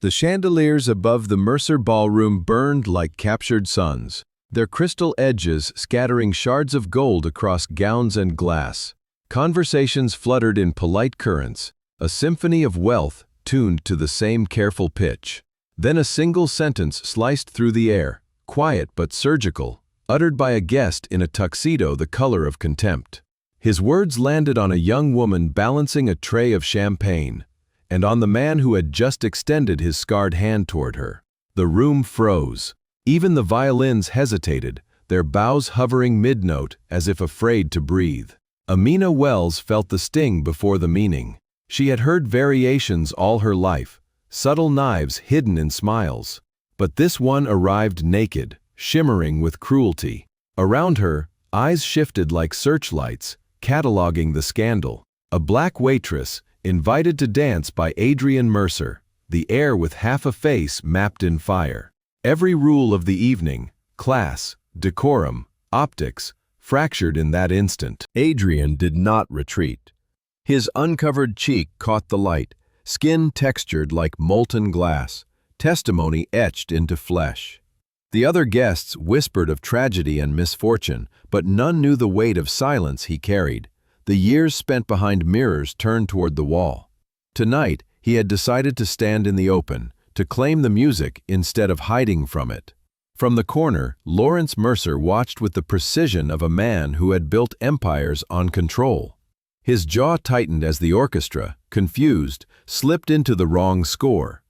The chandeliers above the Mercer ballroom burned like captured suns, their crystal edges scattering shards of gold across gowns and glass. Conversations fluttered in polite currents, a symphony of wealth tuned to the same careful pitch. Then a single sentence sliced through the air, quiet but surgical, uttered by a guest in a tuxedo the color of contempt. His words landed on a young woman balancing a tray of champagne, and on the man who had just extended his scarred hand toward her. The room froze. Even the violins hesitated, their bows hovering mid-note as if afraid to breathe. Amina Wells felt the sting before the meaning. She had heard variations all her life, subtle knives hidden in smiles. But this one arrived naked, shimmering with cruelty. Around her, eyes shifted like searchlights, cataloging the scandal. A black waitress, invited to dance by Adrian Mercer, the heir with half a face mapped in fire. Every rule of the evening, class, decorum, optics, fractured in that instant. Adrian did not retreat. His uncovered cheek caught the light, skin textured like molten glass, testimony etched into flesh. The other guests whispered of tragedy and misfortune, but none knew the weight of silence he carried. The years spent behind mirrors turned toward the wall. Tonight, he had decided to stand in the open, to claim the music instead of hiding from it. From the corner, Lawrence Mercer watched with the precision of a man who had built empires on control. His jaw tightened as the orchestra, confused, slipped into the wrong score.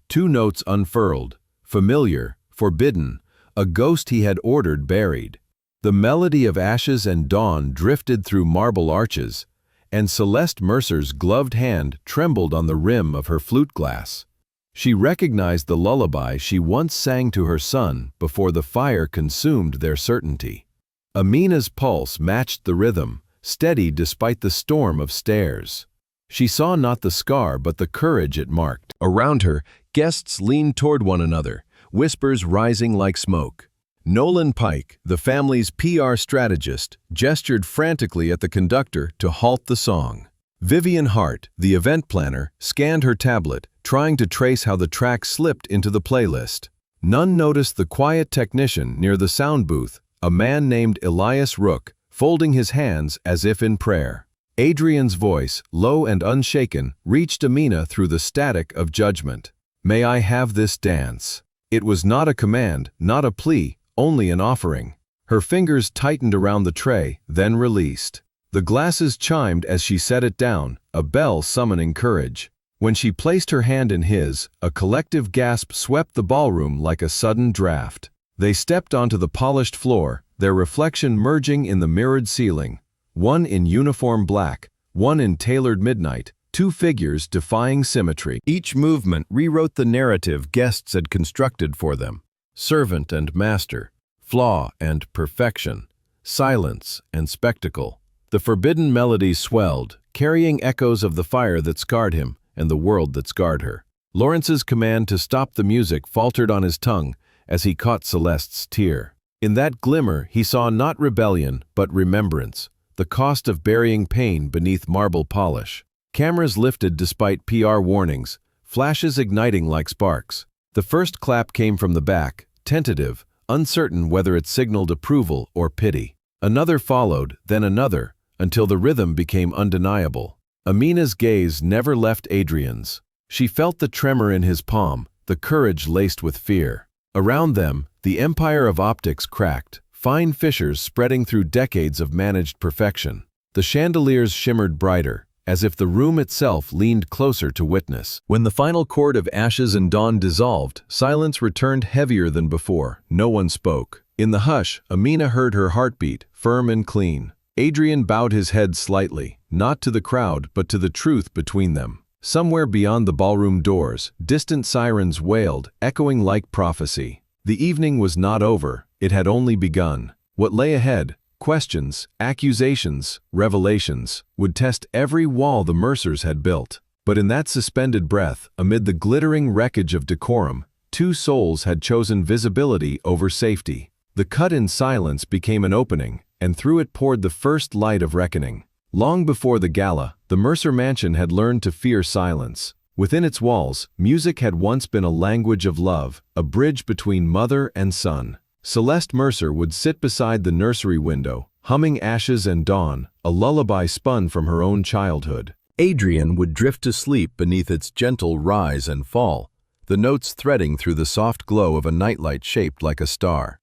Two notes unfurled, familiar, forbidden, a ghost he had ordered buried. The melody of ashes and dawn drifted through marble arches, and Celeste Mercer's gloved hand trembled on the rim of her flute glass. She recognized the lullaby she once sang to her son before the fire consumed their certainty. Amina's pulse matched the rhythm, steady despite the storm of stares. She saw not the scar but the courage it marked. Around her, guests leaned toward one another, whispers rising like smoke. Nolan Pike, the family's PR strategist, gestured frantically at the conductor to halt the song. Vivian Hart, the event planner, scanned her tablet, trying to trace how the track slipped into the playlist. None noticed the quiet technician near the sound booth, a man named Elias Rook, folding his hands as if in prayer. Adrian's voice, low and unshaken, reached Amina through the static of judgment. "May I have this dance?" It was not a command, not a plea, only an offering. Her fingers tightened around the tray, then released. The glasses chimed as she set it down, a bell summoning courage. When she placed her hand in his, a collective gasp swept the ballroom like a sudden draft. They stepped onto the polished floor, their reflection merging in the mirrored ceiling. One in uniform black, one in tailored midnight, two figures defying symmetry. Each movement rewrote the narrative guests had constructed for them. Servant and master, flaw and perfection, silence and spectacle. The forbidden melody swelled, carrying echoes of the fire that scarred him and the world that scarred her. Lawrence's command to stop the music faltered on his tongue as he caught Celeste's tear. In that glimmer, he saw not rebellion, but remembrance, the cost of burying pain beneath marble polish. Cameras lifted despite PR warnings, flashes igniting like sparks. The first clap came from the back, tentative, uncertain whether it signaled approval or pity. Another followed, then another, until the rhythm became undeniable. Amina's gaze never left Adrian's. She felt the tremor in his palm, the courage laced with fear. Around them, the empire of optics cracked, fine fissures spreading through decades of managed perfection. The chandeliers shimmered brighter, as if the room itself leaned closer to witness. When the final chord of ashes and dawn dissolved, silence returned heavier than before. No one spoke. In the hush, Amina heard her heartbeat, firm and clean. Adrian bowed his head slightly, not to the crowd but to the truth between them. Somewhere beyond the ballroom doors, distant sirens wailed, echoing like prophecy. The evening was not over, it had only begun. What lay ahead, questions, accusations, revelations, would test every wall the Mercers had built. But in that suspended breath, amid the glittering wreckage of decorum, two souls had chosen visibility over safety. The cut in silence became an opening, and through it poured the first light of reckoning. Long before the gala, the Mercer mansion had learned to fear silence. Within its walls, music had once been a language of love, a bridge between mother and son. Celeste Mercer would sit beside the nursery window, humming Ashes and Dawn, a lullaby spun from her own childhood. Adrian would drift to sleep beneath its gentle rise and fall, the notes threading through the soft glow of a nightlight shaped like a star.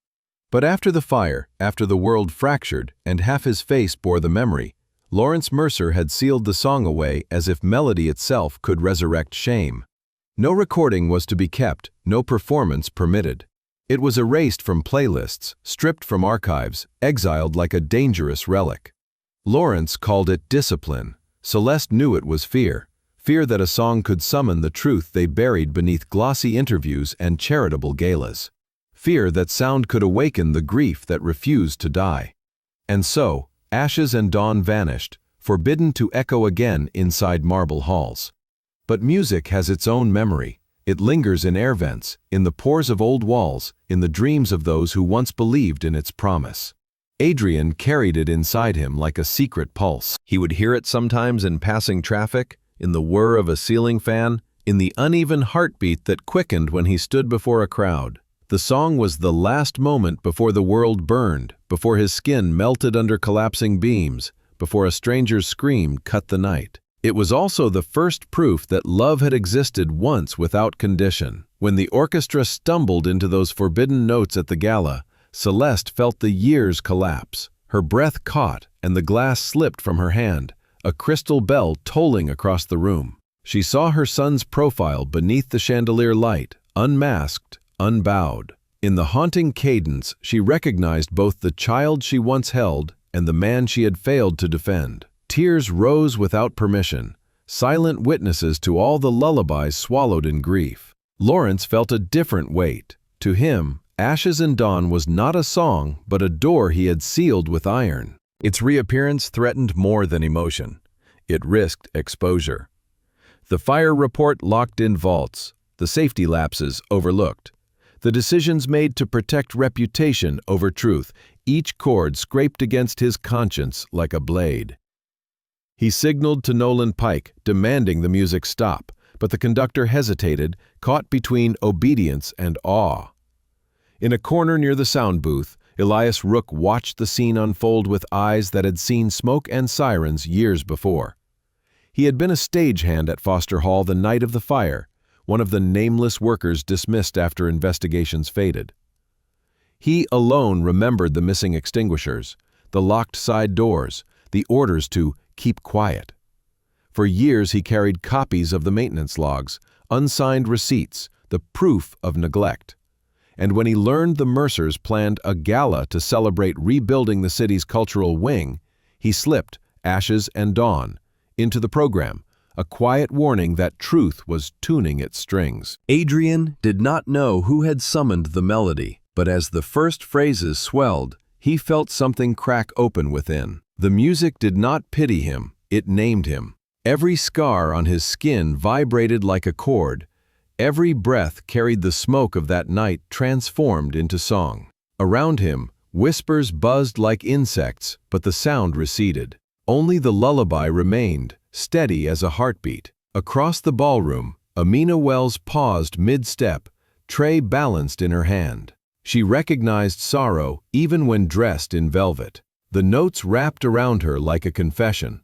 But after the fire, after the world fractured, and half his face bore the memory, Lawrence Mercer had sealed the song away as if melody itself could resurrect shame. No recording was to be kept, no performance permitted. It was erased from playlists, stripped from archives, exiled like a dangerous relic. Lawrence called it discipline. Celeste knew it was fear. Fear that a song could summon the truth they buried beneath glossy interviews and charitable galas. Fear that sound could awaken the grief that refused to die. And so, Ashes and Dawn vanished, forbidden to echo again inside marble halls. But music has its own memory. It lingers in air vents, in the pores of old walls, in the dreams of those who once believed in its promise. Adrian carried it inside him like a secret pulse. He would hear it sometimes in passing traffic, in the whir of a ceiling fan, in the uneven heartbeat that quickened when he stood before a crowd. The song was the last moment before the world burned, before his skin melted under collapsing beams, before a stranger's scream cut the night. It was also the first proof that love had existed once without condition. When the orchestra stumbled into those forbidden notes at the gala, Celeste felt the years collapse. Her breath caught, and the glass slipped from her hand, a crystal bell tolling across the room. She saw her son's profile beneath the chandelier light, unmasked, unbowed. In the haunting cadence, she recognized both the child she once held and the man she had failed to defend. Tears rose without permission, silent witnesses to all the lullabies swallowed in grief. Lawrence felt a different weight. To him, Ashes and Dawn was not a song, but a door he had sealed with iron. Its reappearance threatened more than emotion. It risked exposure. The fire report locked in vaults, the safety lapses overlooked. The decisions made to protect reputation over truth, each chord scraped against his conscience like a blade. He signaled to Nolan Pike, demanding the music stop, but the conductor hesitated, caught between obedience and awe. In a corner near the sound booth, Elias Rook watched the scene unfold with eyes that had seen smoke and sirens years before. He had been a stagehand at Foster Hall the night of the fire, one of the nameless workers dismissed after investigations faded. He alone remembered the missing extinguishers, the locked side doors, the orders to keep quiet. For years he carried copies of the maintenance logs, unsigned receipts, the proof of neglect. And when he learned the Mercers planned a gala to celebrate rebuilding the city's cultural wing, he slipped Ashes and Dawn into the program, a quiet warning that truth was tuning its strings. Adrian did not know who had summoned the melody, but as the first phrases swelled, he felt something crack open within. The music did not pity him, it named him. Every scar on his skin vibrated like a chord. Every breath carried the smoke of that night transformed into song. Around him, whispers buzzed like insects, but the sound receded. Only the lullaby remained, steady as a heartbeat. Across the ballroom, Amina Wells paused mid-step, tray balanced in her hand. She recognized sorrow even when dressed in velvet. The notes wrapped around her like a confession,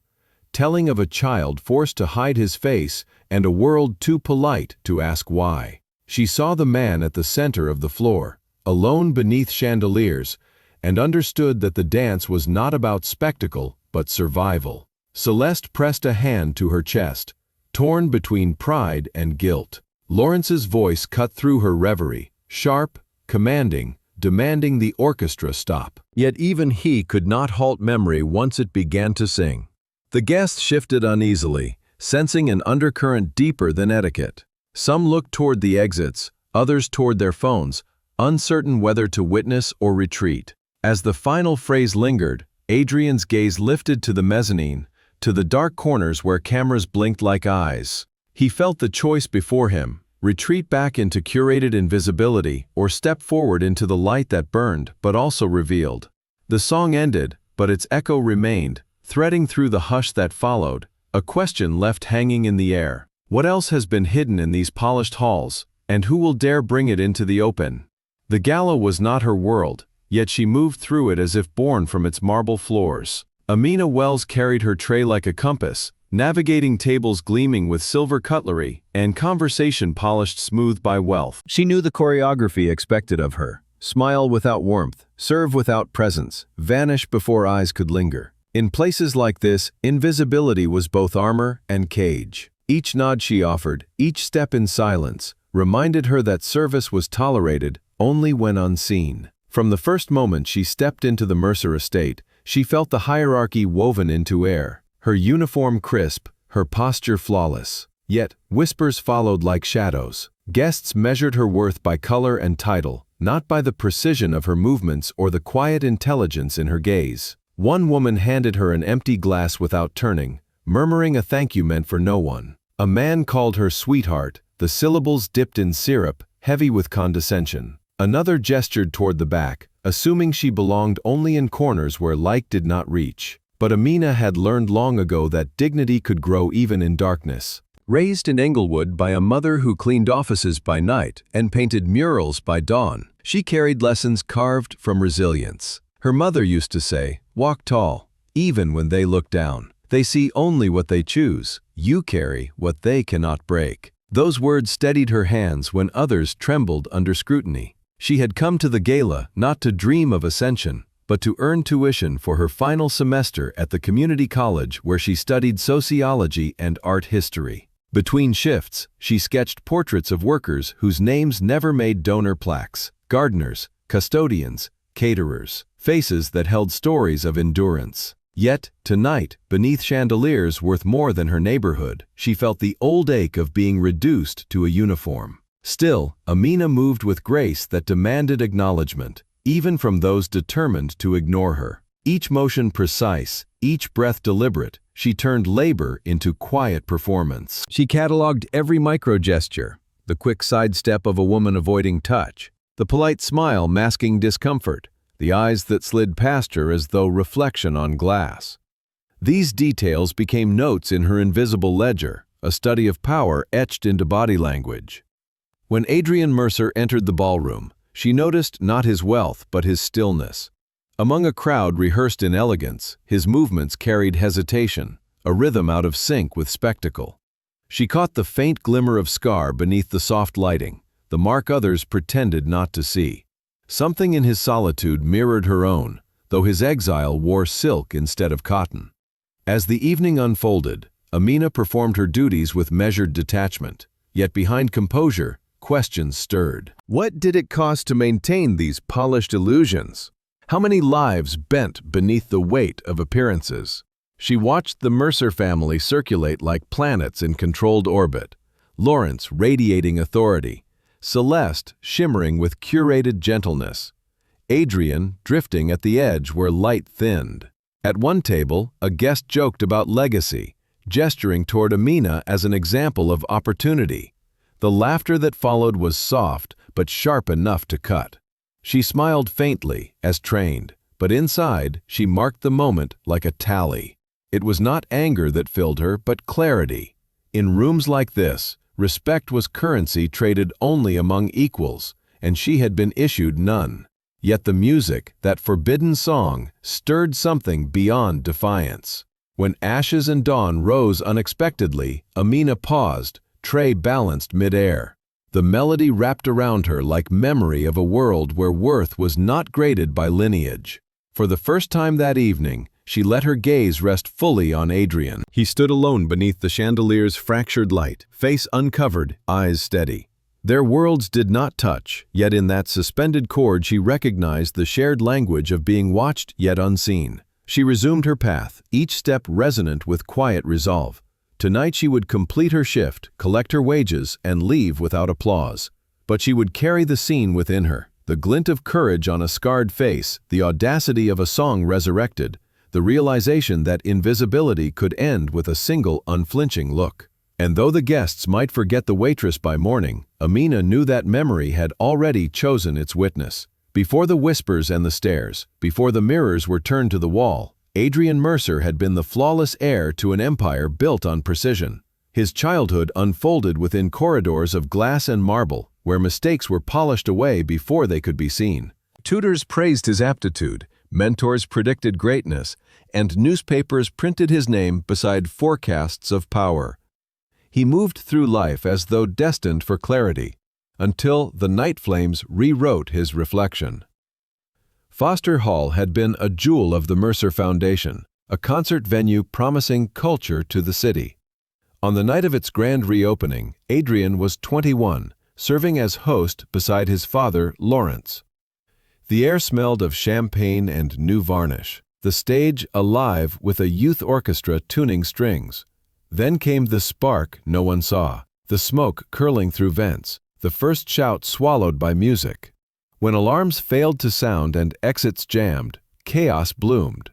telling of a child forced to hide his face and a world too polite to ask why. She saw the man at the center of the floor, alone beneath chandeliers, and understood that the dance was not about spectacle but survival. Celeste pressed a hand to her chest, torn between pride and guilt. Lawrence's voice cut through her reverie, sharp, commanding, demanding the orchestra stop. Yet even he could not halt memory once it began to sing. The guests shifted uneasily, sensing an undercurrent deeper than etiquette. Some looked toward the exits, others toward their phones, uncertain whether to witness or retreat. As the final phrase lingered, Adrian's gaze lifted to the mezzanine, to the dark corners where cameras blinked like eyes. He felt the choice before him: retreat back into curated invisibility or step forward into the light that burned but also revealed. The song ended, but its echo remained, threading through the hush that followed, a question left hanging in the air. What else has been hidden in these polished halls, and who will dare bring it into the open? The gala was not her world, yet she moved through it as if born from its marble floors. Amina Wells carried her tray like a compass, navigating tables gleaming with silver cutlery and conversation polished smooth by wealth. She knew the choreography expected of her. Smile without warmth, serve without presence, vanish before eyes could linger. In places like this, invisibility was both armor and cage. Each nod she offered, each step in silence, reminded her that service was tolerated only when unseen. From the first moment she stepped into the Mercer estate, she felt the hierarchy woven into air, her uniform crisp, her posture flawless. Yet, whispers followed like shadows. Guests measured her worth by color and title, not by the precision of her movements or the quiet intelligence in her gaze. One woman handed her an empty glass without turning, murmuring a thank you meant for no one. A man called her sweetheart, the syllables dipped in syrup, heavy with condescension. Another gestured toward the back, assuming she belonged only in corners where light did not reach. But Amina had learned long ago that dignity could grow even in darkness. Raised in Englewood by a mother who cleaned offices by night and painted murals by dawn, she carried lessons carved from resilience. Her mother used to say, "Walk tall, even when they look down. They see only what they choose. You carry what they cannot break." Those words steadied her hands when others trembled under scrutiny. She had come to the gala not to dream of ascension, but to earn tuition for her final semester at the community college where she studied sociology and art history. Between shifts, she sketched portraits of workers whose names never made donor plaques: gardeners, custodians, caterers, faces that held stories of endurance. Yet, tonight, beneath chandeliers worth more than her neighborhood, she felt the old ache of being reduced to a uniform. Still, Amina moved with grace that demanded acknowledgement, even from those determined to ignore her. Each motion precise, each breath deliberate, she turned labor into quiet performance. She cataloged every micro-gesture, the quick sidestep of a woman avoiding touch, the polite smile masking discomfort, the eyes that slid past her as though reflection on glass. These details became notes in her invisible ledger, a study of power etched into body language. When Adrian Mercer entered the ballroom, she noticed not his wealth but his stillness. Among a crowd rehearsed in elegance, his movements carried hesitation, a rhythm out of sync with spectacle. She caught the faint glimmer of scar beneath the soft lighting, the mark others pretended not to see. Something in his solitude mirrored her own, though his exile wore silk instead of cotton. As the evening unfolded, Amina performed her duties with measured detachment, yet behind composure, questions stirred. What did it cost to maintain these polished illusions? How many lives bent beneath the weight of appearances? She watched the Mercer family circulate like planets in controlled orbit, Lawrence radiating authority, Celeste shimmering with curated gentleness, Adrian drifting at the edge where light thinned. At one table, a guest joked about legacy, gesturing toward Amina as an example of opportunity. The laughter that followed was soft but sharp enough to cut. She smiled faintly, as trained, but inside she marked the moment like a tally. It was not anger that filled her, but clarity. In rooms like this, respect was currency traded only among equals, and she had been issued none. Yet the music, that forbidden song, stirred something beyond defiance. When ashes and dawn rose unexpectedly, Amina paused, tray balanced mid-air. The melody wrapped around her like memory of a world where worth was not graded by lineage. For the first time that evening, she let her gaze rest fully on Adrian. He stood alone beneath the chandelier's fractured light, face uncovered, eyes steady. Their worlds did not touch, yet in that suspended chord she recognized the shared language of being watched yet unseen. She resumed her path, each step resonant with quiet resolve. Tonight she would complete her shift, collect her wages, and leave without applause. But she would carry the scene within her, the glint of courage on a scarred face, the audacity of a song resurrected, the realization that invisibility could end with a single unflinching look. And though the guests might forget the waitress by morning, Amina knew that memory had already chosen its witness. Before the whispers and the stares, before the mirrors were turned to the wall, Adrian Mercer had been the flawless heir to an empire built on precision. His childhood unfolded within corridors of glass and marble, where mistakes were polished away before they could be seen. Tutors praised his aptitude, mentors predicted greatness, and newspapers printed his name beside forecasts of power. He moved through life as though destined for clarity, until the night flames rewrote his reflection. Foster Hall had been a jewel of the Mercer Foundation, a concert venue promising culture to the city. On the night of its grand reopening, Adrian was 21, serving as host beside his father, Lawrence. The air smelled of champagne and new varnish, the stage alive with a youth orchestra tuning strings. Then came the spark no one saw, the smoke curling through vents, the first shout swallowed by music. When alarms failed to sound and exits jammed, chaos bloomed.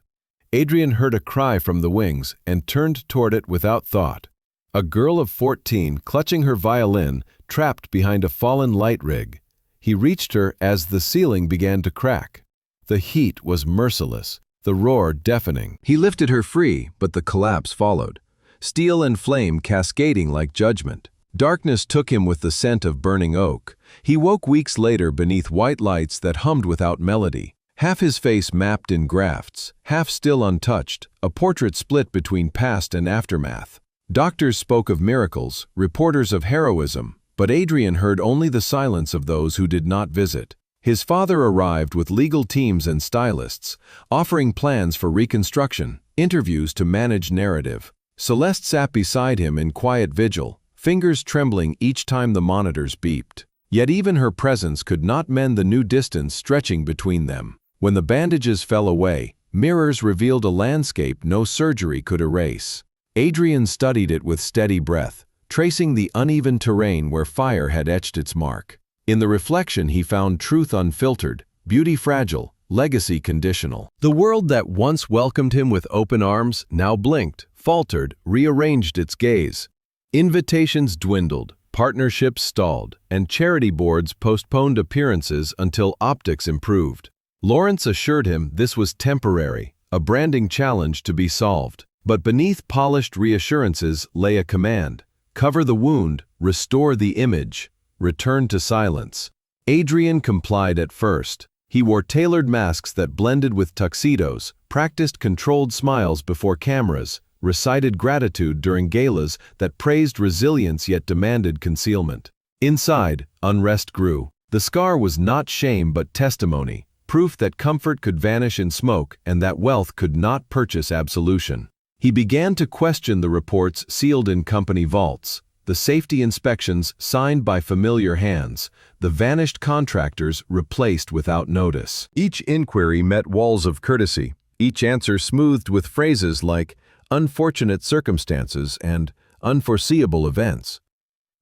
Adrian heard a cry from the wings and turned toward it without thought. A girl of 14 clutching her violin, trapped behind a fallen light rig. He reached her as the ceiling began to crack. The heat was merciless, the roar deafening. He lifted her free, but the collapse followed. Steel and flame cascading like judgment. Darkness took him with the scent of burning oak. He woke weeks later beneath white lights that hummed without melody. Half his face mapped in grafts, half still untouched, a portrait split between past and aftermath. Doctors spoke of miracles, reporters of heroism, but Adrian heard only the silence of those who did not visit. His father arrived with legal teams and stylists, offering plans for reconstruction, interviews to manage narrative. Celeste sat beside him in quiet vigil, fingers trembling each time the monitors beeped. Yet even her presence could not mend the new distance stretching between them. When the bandages fell away, mirrors revealed a landscape no surgery could erase. Adrian studied it with steady breath, tracing the uneven terrain where fire had etched its mark. In the reflection he found truth unfiltered, beauty fragile, legacy conditional. The world that once welcomed him with open arms now blinked, faltered, rearranged its gaze. Invitations dwindled, partnerships stalled, and charity boards postponed appearances until optics improved. Lawrence assured him this was temporary, a branding challenge to be solved. But beneath polished reassurances lay a command: cover the wound, restore the image, return to silence. Adrian complied at first. He wore tailored masks that blended with tuxedos, practiced controlled smiles before cameras, recited gratitude during galas that praised resilience yet demanded concealment. Inside, unrest grew. The scar was not shame but testimony, proof that comfort could vanish in smoke and that wealth could not purchase absolution. He began to question the reports sealed in company vaults, the safety inspections signed by familiar hands, the vanished contractors replaced without notice. Each inquiry met walls of courtesy, each answer smoothed with phrases like unfortunate circumstances and unforeseeable events.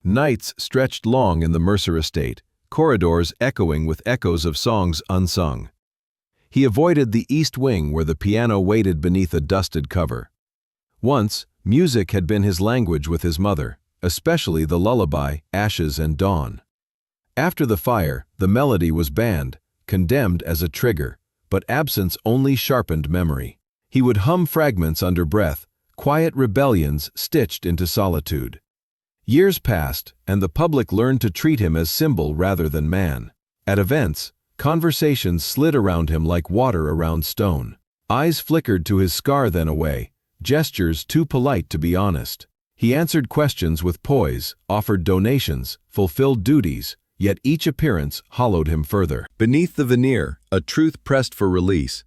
Nights stretched long in the Mercer estate, corridors echoing with echoes of songs unsung. He avoided the east wing where the piano waited beneath a dusted cover. Once, music had been his language with his mother, especially the lullaby, Ashes and Dawn. After the fire, the melody was banned, condemned as a trigger, but absence only sharpened memory. He would hum fragments under breath, quiet rebellions stitched into solitude. Years passed, and the public learned to treat him as symbol rather than man. At events, conversations slid around him like water around stone. Eyes flickered to his scar then away, gestures too polite to be honest. He answered questions with poise, offered donations, fulfilled duties, yet each appearance hollowed him further. Beneath the veneer, a truth pressed for release.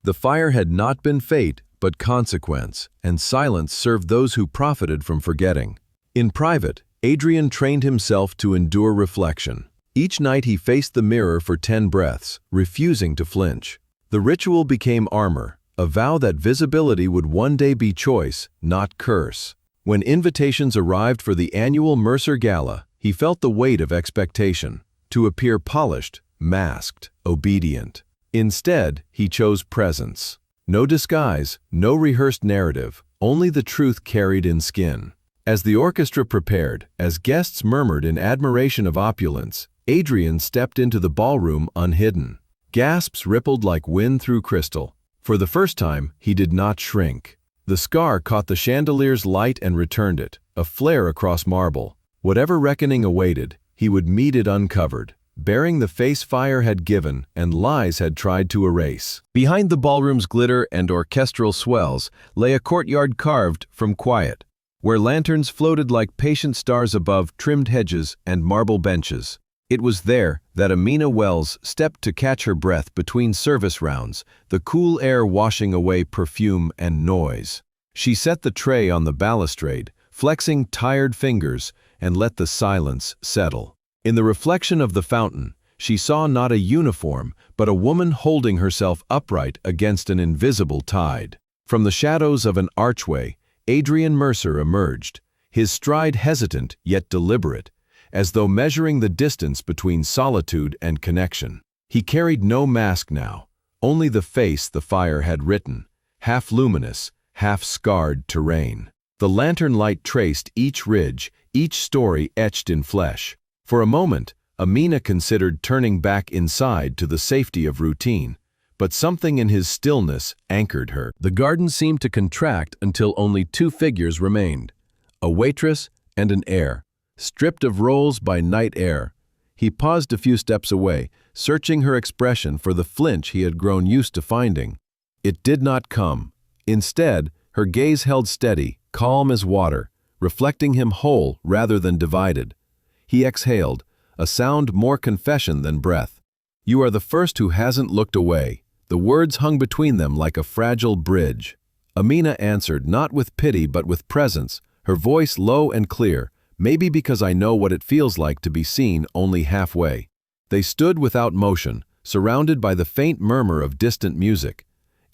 The fire had not been fate, but consequence, and silence served those who profited from forgetting. In private, Adrian trained himself to endure reflection. Each night he faced the mirror for 10 breaths, refusing to flinch. The ritual became armor, a vow that visibility would one day be choice, not curse. When invitations arrived for the annual Mercer Gala, he felt the weight of expectation, to appear polished, masked, obedient. Instead, he chose presence. No disguise, no rehearsed narrative, only the truth carried in skin. As the orchestra prepared, as guests murmured in admiration of opulence, Adrian stepped into the ballroom unhidden. Gasps rippled like wind through crystal. For the first time, he did not shrink. The scar caught the chandelier's light and returned it, a flare across marble. Whatever reckoning awaited, he would meet it uncovered, bearing the face fire had given and lies had tried to erase. Behind the ballroom's glitter and orchestral swells lay a courtyard carved from quiet, where lanterns floated like patient stars above trimmed hedges and marble benches. It was there that Amina Wells stepped to catch her breath between service rounds, the cool air washing away perfume and noise. She set the tray on the balustrade, flexing tired fingers, and let the silence settle. In the reflection of the fountain, she saw not a uniform, but a woman holding herself upright against an invisible tide. From the shadows of an archway, Adrian Mercer emerged, his stride hesitant yet deliberate, as though measuring the distance between solitude and connection. He carried no mask now, only the face the fire had written, half luminous, half scarred terrain. The lantern light traced each ridge, each story etched in flesh. For a moment, Amina considered turning back inside to the safety of routine, but something in his stillness anchored her. The garden seemed to contract until only two figures remained, a waitress and an heir. Stripped of roles by night air, he paused a few steps away, searching her expression for the flinch he had grown used to finding. It did not come. Instead, her gaze held steady, calm as water, reflecting him whole rather than divided. He exhaled, a sound more confession than breath. "You are the first who hasn't looked away." The words hung between them like a fragile bridge. Amina answered, not with pity but with presence, her voice low and clear, "Maybe because I know what it feels like to be seen only halfway." They stood without motion, surrounded by the faint murmur of distant music.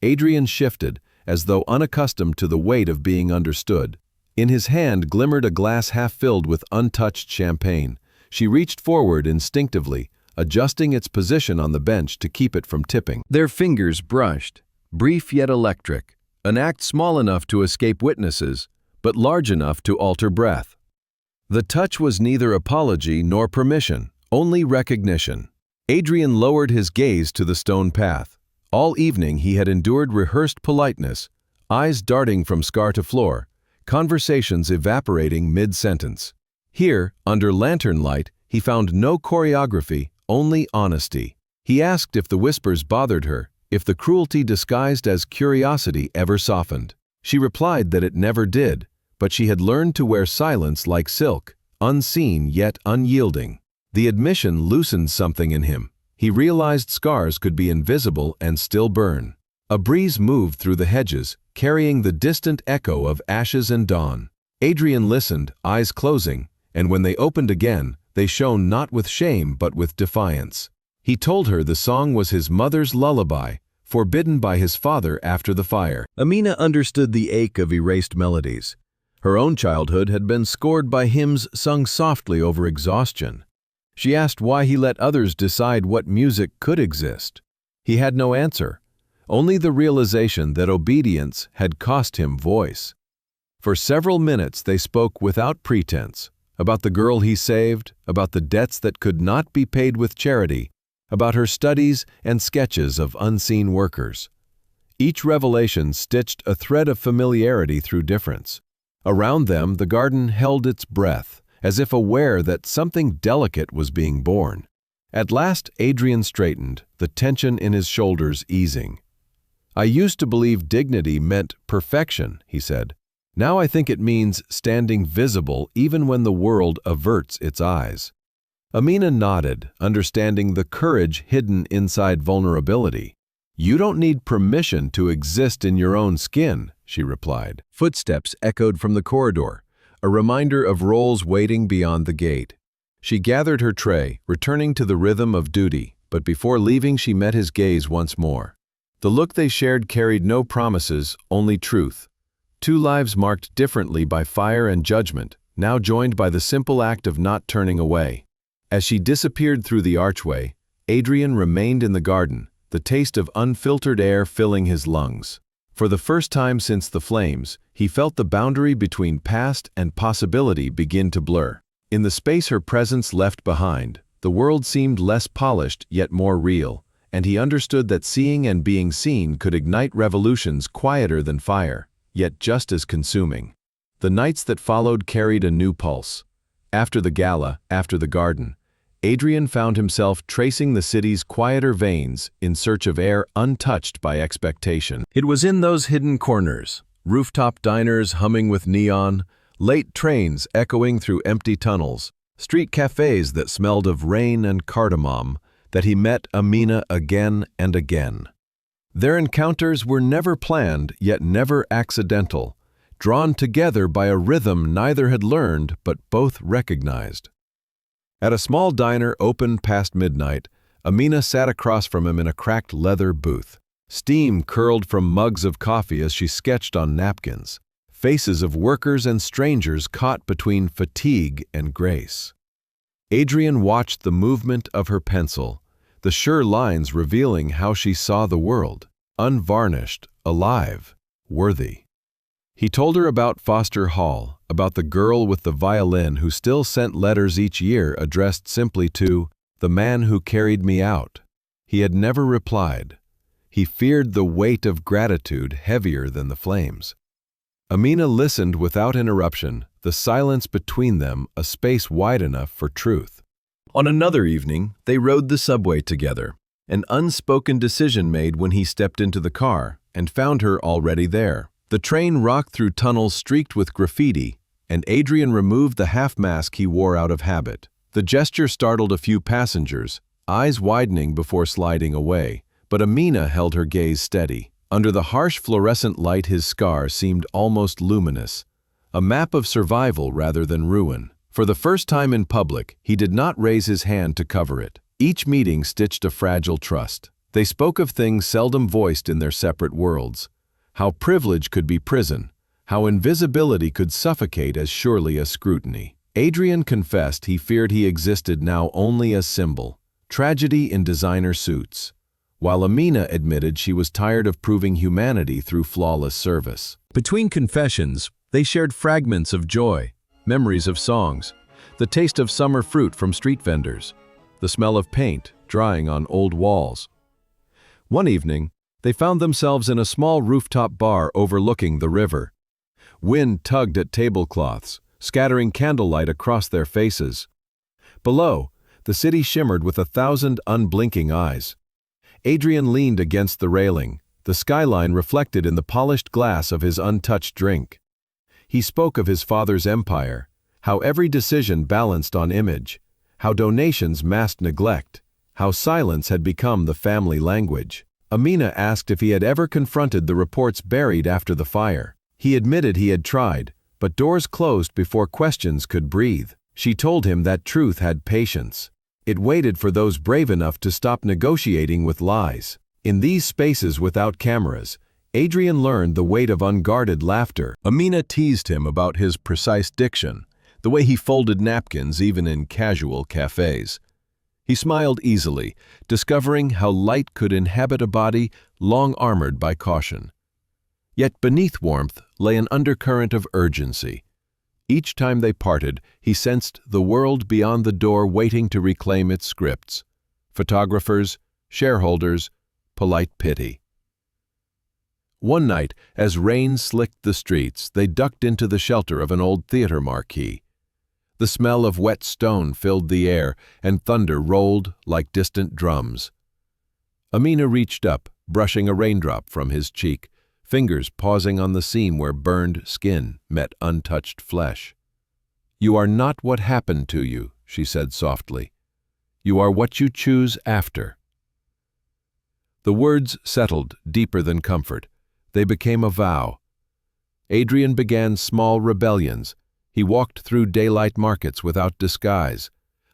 Adrian shifted, as though unaccustomed to the weight of being understood. In his hand glimmered a glass half filled with untouched champagne. She reached forward instinctively, adjusting its position on the bench to keep it from tipping. Their fingers brushed, brief yet electric, an act small enough to escape witnesses, but large enough to alter breath. The touch was neither apology nor permission, only recognition. Adrian lowered his gaze to the stone path. All evening he had endured rehearsed politeness, eyes darting from scar to floor, conversations evaporating mid-sentence. Here, under lantern light, he found no choreography, only honesty. He asked if the whispers bothered her, if the cruelty disguised as curiosity ever softened. She replied that it never did, but she had learned to wear silence like silk, unseen yet unyielding. The admission loosened something in him. He realized scars could be invisible and still burn. A breeze moved through the hedges, carrying the distant echo of ashes and dawn. Adrian listened, eyes closing, and when they opened again, they shone not with shame but with defiance. He told her the song was his mother's lullaby, forbidden by his father after the fire. Amina understood the ache of erased melodies. Her own childhood had been scored by hymns sung softly over exhaustion. She asked why he let others decide what music could exist. He had no answer, only the realization that obedience had cost him voice. For several minutes they spoke without pretense, about the girl he saved, about the debts that could not be paid with charity, about her studies and sketches of unseen workers. Each revelation stitched a thread of familiarity through difference. Around them the garden held its breath, as if aware that something delicate was being born. At last Adrian straightened, the tension in his shoulders easing. "I used to believe dignity meant perfection," he said. "Now I think it means standing visible even when the world averts its eyes." Amina nodded, understanding the courage hidden inside vulnerability. "You don't need permission to exist in your own skin," she replied. Footsteps echoed from the corridor, a reminder of roles waiting beyond the gate. She gathered her tray, returning to the rhythm of duty, but before leaving she met his gaze once more. The look they shared carried no promises, only truth. Two lives marked differently by fire and judgment, now joined by the simple act of not turning away. As she disappeared through the archway, Adrian remained in the garden, the taste of unfiltered air filling his lungs. For the first time since the flames, he felt the boundary between past and possibility begin to blur. In the space her presence left behind, the world seemed less polished yet more real, and he understood that seeing and being seen could ignite revolutions quieter than fire. yet just as consuming. The nights that followed carried a new pulse. After the gala, after the garden, Adrian found himself tracing the city's quieter veins in search of air untouched by expectation. It was in those hidden corners, rooftop diners humming with neon, late trains echoing through empty tunnels, street cafes that smelled of rain and cardamom, that he met Amina again and again. Their encounters were never planned, yet never accidental, drawn together by a rhythm neither had learned but both recognized. At a small diner open past midnight, Amina sat across from him in a cracked leather booth. Steam curled from mugs of coffee as she sketched on napkins, faces of workers and strangers caught between fatigue and grace. Adrian watched the movement of her pencil, the sure lines revealing how she saw the world, unvarnished, alive, worthy. He told her about Foster Hall, about the girl with the violin who still sent letters each year addressed simply to the man who carried me out. He had never replied. He feared the weight of gratitude heavier than the flames. Amina listened without interruption, the silence between them a space wide enough for truth. On another evening, they rode the subway together, an unspoken decision made when he stepped into the car and found her already there. The train rocked through tunnels streaked with graffiti, and Adrian removed the half-mask he wore out of habit. The gesture startled a few passengers, eyes widening before sliding away, but Amina held her gaze steady. Under the harsh fluorescent light his scar seemed almost luminous, a map of survival rather than ruin. For the first time in public, he did not raise his hand to cover it. Each meeting stitched a fragile trust. They spoke of things seldom voiced in their separate worlds. How privilege could be prison, how invisibility could suffocate as surely as scrutiny. Adrian confessed he feared he existed now only as symbol, tragedy in designer suits, while Amina admitted she was tired of proving humanity through flawless service. Between confessions, they shared fragments of joy, memories of songs, the taste of summer fruit from street vendors, the smell of paint drying on old walls. One evening, they found themselves in a small rooftop bar overlooking the river. Wind tugged at tablecloths, scattering candlelight across their faces. Below, the city shimmered with 1,000 unblinking eyes. Adrian leaned against the railing, the skyline reflected in the polished glass of his untouched drink. He spoke of his father's empire, how every decision balanced on image, how donations masked neglect, how silence had become the family language. Amina asked if he had ever confronted the reports buried after the fire. He admitted he had tried, but doors closed before questions could breathe. She told him that truth had patience. It waited for those brave enough to stop negotiating with lies. In these spaces without cameras, Adrian learned the weight of unguarded laughter. Amina teased him about his precise diction, the way he folded napkins even in casual cafes. He smiled easily, discovering how light could inhabit a body long armored by caution. Yet beneath warmth lay an undercurrent of urgency. Each time they parted, he sensed the world beyond the door waiting to reclaim its scripts. Photographers, shareholders, polite pity. One night, as rain slicked the streets, they ducked into the shelter of an old theater marquee. The smell of wet stone filled the air, and thunder rolled like distant drums. Amina reached up, brushing a raindrop from his cheek, fingers pausing on the seam where burned skin met untouched flesh. "You are not what happened to you," she said softly. "You are what you choose after." The words settled deeper than comfort. They became a vow. Adrian began small rebellions. He walked through daylight markets without disguise,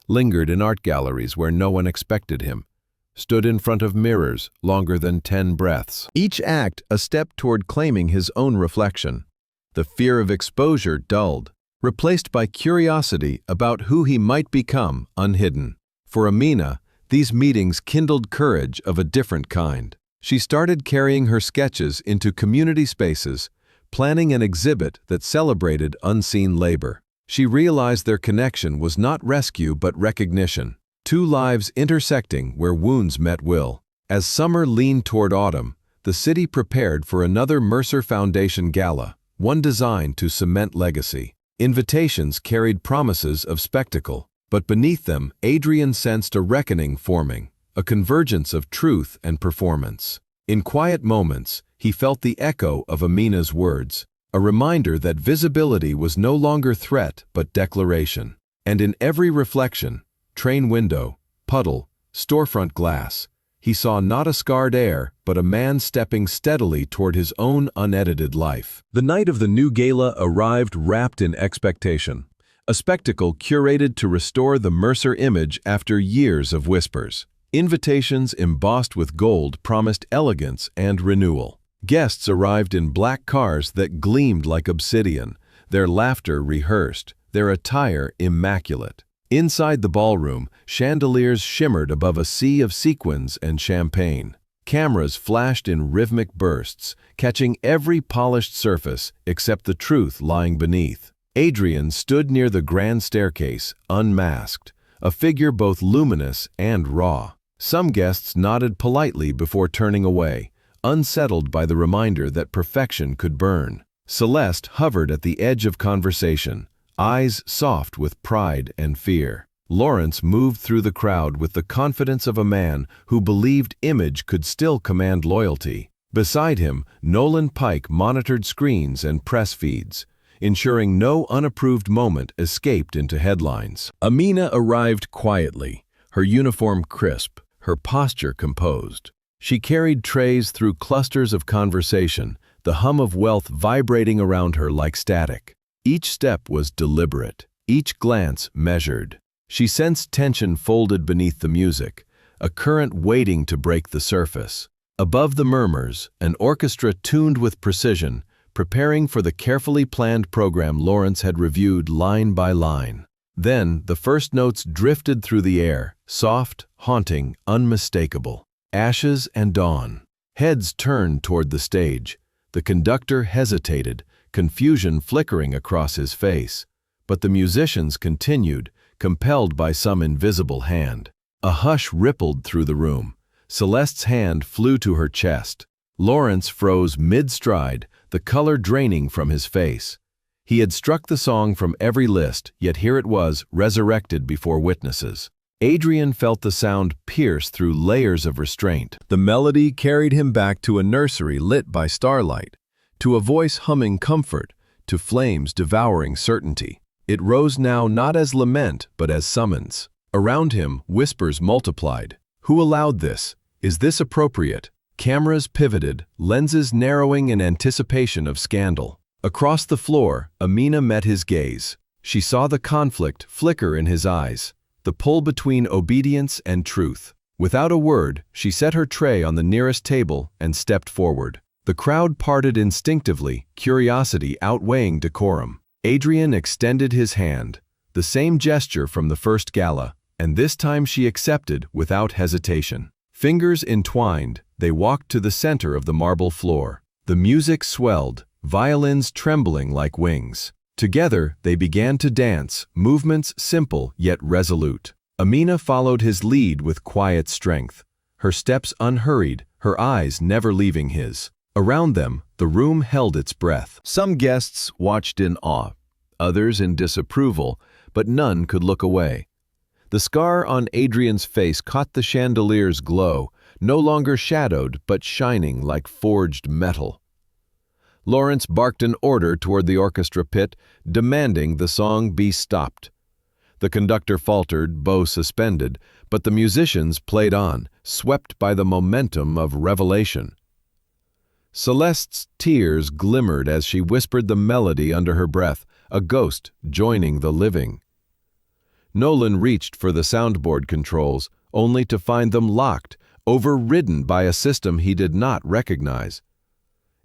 lingered in art galleries where no one expected him, stood in front of mirrors longer than 10 breaths. Each act a step toward claiming his own reflection. The fear of exposure dulled, replaced by curiosity about who he might become unhidden. For Amina, these meetings kindled courage of a different kind. She started carrying her sketches into community spaces, planning an exhibit that celebrated unseen labor. She realized their connection was not rescue but recognition, two lives intersecting where wounds met will. As summer leaned toward autumn, the city prepared for another Mercer Foundation gala, one designed to cement legacy. Invitations carried promises of spectacle, but beneath them, Adrian sensed a reckoning forming, a convergence of truth and performance. In quiet moments, he felt the echo of Amina's words, a reminder that visibility was no longer threat but declaration. And in every reflection, train window, puddle, storefront glass, he saw not a scarred heir, but a man stepping steadily toward his own unedited life. The night of the new gala arrived wrapped in expectation, a spectacle curated to restore the Mercer image after years of whispers. Invitations embossed with gold promised elegance and renewal. Guests arrived in black cars that gleamed like obsidian, their laughter rehearsed, their attire immaculate. Inside the ballroom, chandeliers shimmered above a sea of sequins and champagne. Cameras flashed in rhythmic bursts, catching every polished surface except the truth lying beneath. Adrian stood near the grand staircase, unmasked, a figure both luminous and raw. Some guests nodded politely before turning away, unsettled by the reminder that perfection could burn. Celeste hovered at the edge of conversation, eyes soft with pride and fear. Lawrence moved through the crowd with the confidence of a man who believed image could still command loyalty. Beside him, Nolan Pike monitored screens and press feeds, ensuring no unapproved moment escaped into headlines. Amina arrived quietly, her uniform crisp, her posture composed. She carried trays through clusters of conversation, the hum of wealth vibrating around her like static. Each step was deliberate, each glance measured. She sensed tension folded beneath the music, a current waiting to break the surface. Above the murmurs, an orchestra tuned with precision, preparing for the carefully planned program Lawrence had reviewed line by line. Then, the first notes drifted through the air, soft, haunting, unmistakable. Ashes and dawn. Heads turned toward the stage. The conductor hesitated, confusion flickering across his face. But the musicians continued, compelled by some invisible hand. A hush rippled through the room. Celeste's hand flew to her chest. Lawrence froze mid-stride, the color draining from his face. He had struck the song from every list, yet here it was, resurrected before witnesses. Adrian felt the sound pierce through layers of restraint. The melody carried him back to a nursery lit by starlight, to a voice humming comfort, to flames devouring certainty. It rose now not as lament, but as summons. Around him, whispers multiplied. Who allowed this? Is this appropriate? Cameras pivoted, lenses narrowing in anticipation of scandal. Across the floor, Amina met his gaze. She saw the conflict flicker in his eyes, the pull between obedience and truth. Without a word, she set her tray on the nearest table and stepped forward. The crowd parted instinctively, curiosity outweighing decorum. Adrian extended his hand, the same gesture from the first gala, and this time she accepted without hesitation. Fingers entwined, they walked to the center of the marble floor. The music swelled, violins trembling like wings. Together, they began to dance, movements simple yet resolute. Amina followed his lead with quiet strength, her steps unhurried, her eyes never leaving his. Around them, the room held its breath. Some guests watched in awe, others in disapproval, but none could look away. The scar on Adrian's face caught the chandelier's glow, no longer shadowed but shining like forged metal. Lawrence barked an order toward the orchestra pit, demanding the song be stopped. The conductor faltered, bow suspended, but the musicians played on, swept by the momentum of revelation. Celeste's tears glimmered as she whispered the melody under her breath, a ghost joining the living. Nolan reached for the soundboard controls, only to find them locked, overridden by a system he did not recognize.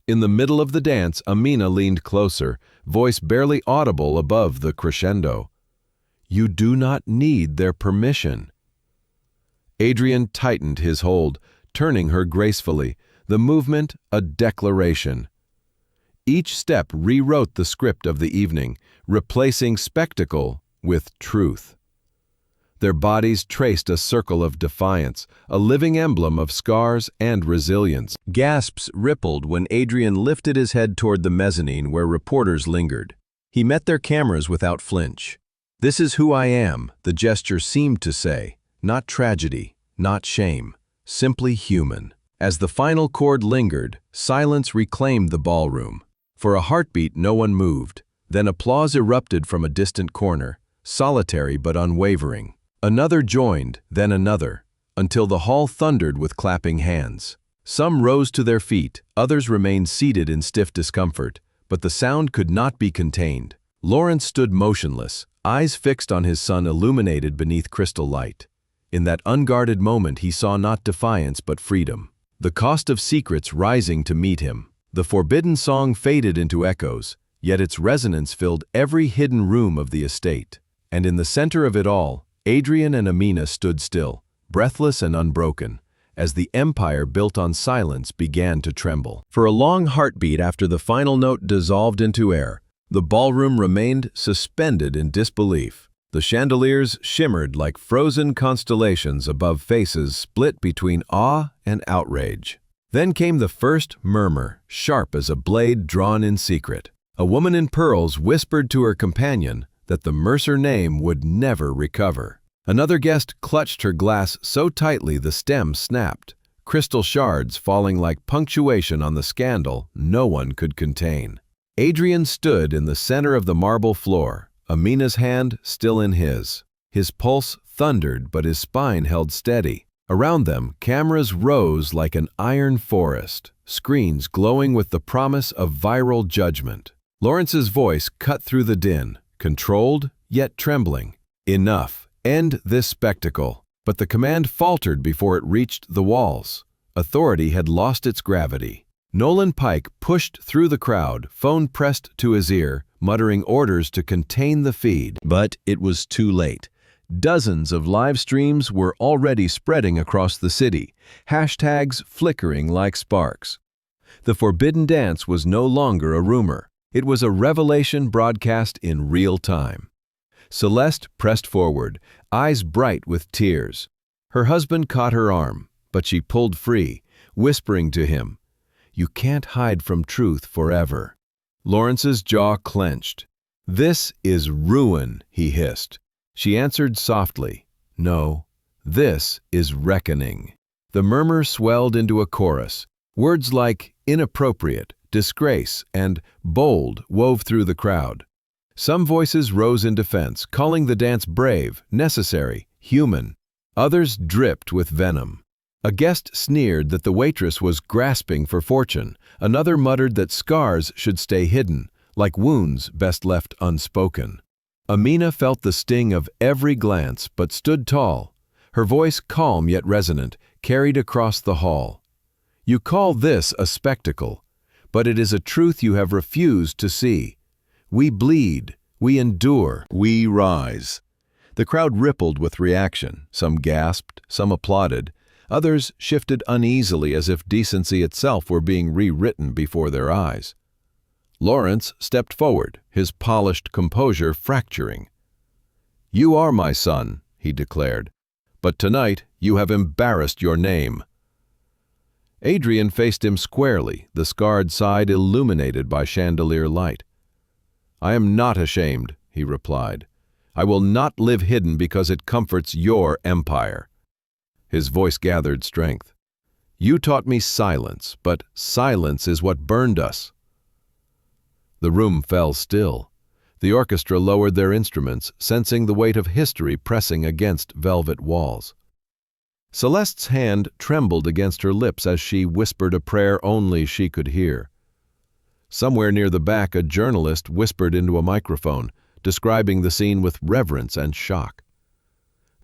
In the middle of the dance, Amina leaned closer, voice barely audible above the crescendo. "You do not need their permission." Adrian tightened his hold, turning her gracefully, the movement a declaration. Each step rewrote the script of the evening, replacing spectacle with truth. Their bodies traced a circle of defiance, a living emblem of scars and resilience. Gasps rippled when Adrian lifted his head toward the mezzanine where reporters lingered. He met their cameras without flinch. "This is who I am," the gesture seemed to say. Not tragedy, not shame, simply human. As the final chord lingered, silence reclaimed the ballroom. For a heartbeat, no one moved. Then applause erupted from a distant corner, solitary but unwavering. Another joined, then another, until the hall thundered with clapping hands. Some rose to their feet, others remained seated in stiff discomfort, but the sound could not be contained. Lawrence stood motionless, eyes fixed on his son illuminated beneath crystal light. In that unguarded moment he saw not defiance but freedom. The cost of secrets rising to meet him. The forbidden song faded into echoes, yet its resonance filled every hidden room of the estate. And in the center of it all, Adrian and Amina stood still, breathless and unbroken, as the empire built on silence began to tremble. For a long heartbeat after the final note dissolved into air, the ballroom remained suspended in disbelief. The chandeliers shimmered like frozen constellations above faces split between awe and outrage. Then came the first murmur, sharp as a blade drawn in secret. A woman in pearls whispered to her companion that the Mercer name would never recover. Another guest clutched her glass so tightly the stem snapped, crystal shards falling like punctuation on the scandal no one could contain. Adrian stood in the center of the marble floor, Amina's hand still in his. His pulse thundered, but his spine held steady. Around them, cameras rose like an iron forest, screens glowing with the promise of viral judgment. Lawrence's voice cut through the din, controlled yet trembling. "Enough. End this spectacle." But the command faltered before it reached the walls. Authority had lost its gravity. Nolan Pike pushed through the crowd, phone pressed to his ear, muttering orders to contain the feed. But it was too late. Dozens of live streams were already spreading across the city, hashtags flickering like sparks. The forbidden dance was no longer a rumor. It was a revelation broadcast in real time. Celeste pressed forward, eyes bright with tears. Her husband caught her arm, but she pulled free, whispering to him, "You can't hide from truth forever." Lawrence's jaw clenched. "This is ruin," he hissed. She answered softly, "No, this is reckoning." The murmur swelled into a chorus. Words like inappropriate, disgrace, and bold wove through the crowd. Some voices rose in defense, calling the dance brave, necessary, human. Others dripped with venom. A guest sneered that the waitress was grasping for fortune. Another muttered that scars should stay hidden, like wounds best left unspoken. Amina felt the sting of every glance, but stood tall. Her voice, calm yet resonant, carried across the hall. "You call this a spectacle, but it is a truth you have refused to see. We bleed, we endure, we rise." The crowd rippled with reaction. Some gasped, some applauded. Others shifted uneasily as if decency itself were being rewritten before their eyes. Lawrence stepped forward, his polished composure fracturing. "You are my son," he declared, "but tonight you have embarrassed your name." Adrian faced him squarely, the scarred side illuminated by chandelier light. "I am not ashamed," he replied. "I will not live hidden because it comforts your empire." His voice gathered strength. "You taught me silence, but silence is what burned us." The room fell still. The orchestra lowered their instruments, sensing the weight of history pressing against velvet walls. Celeste's hand trembled against her lips as she whispered a prayer only she could hear. Somewhere near the back, a journalist whispered into a microphone, describing the scene with reverence and shock.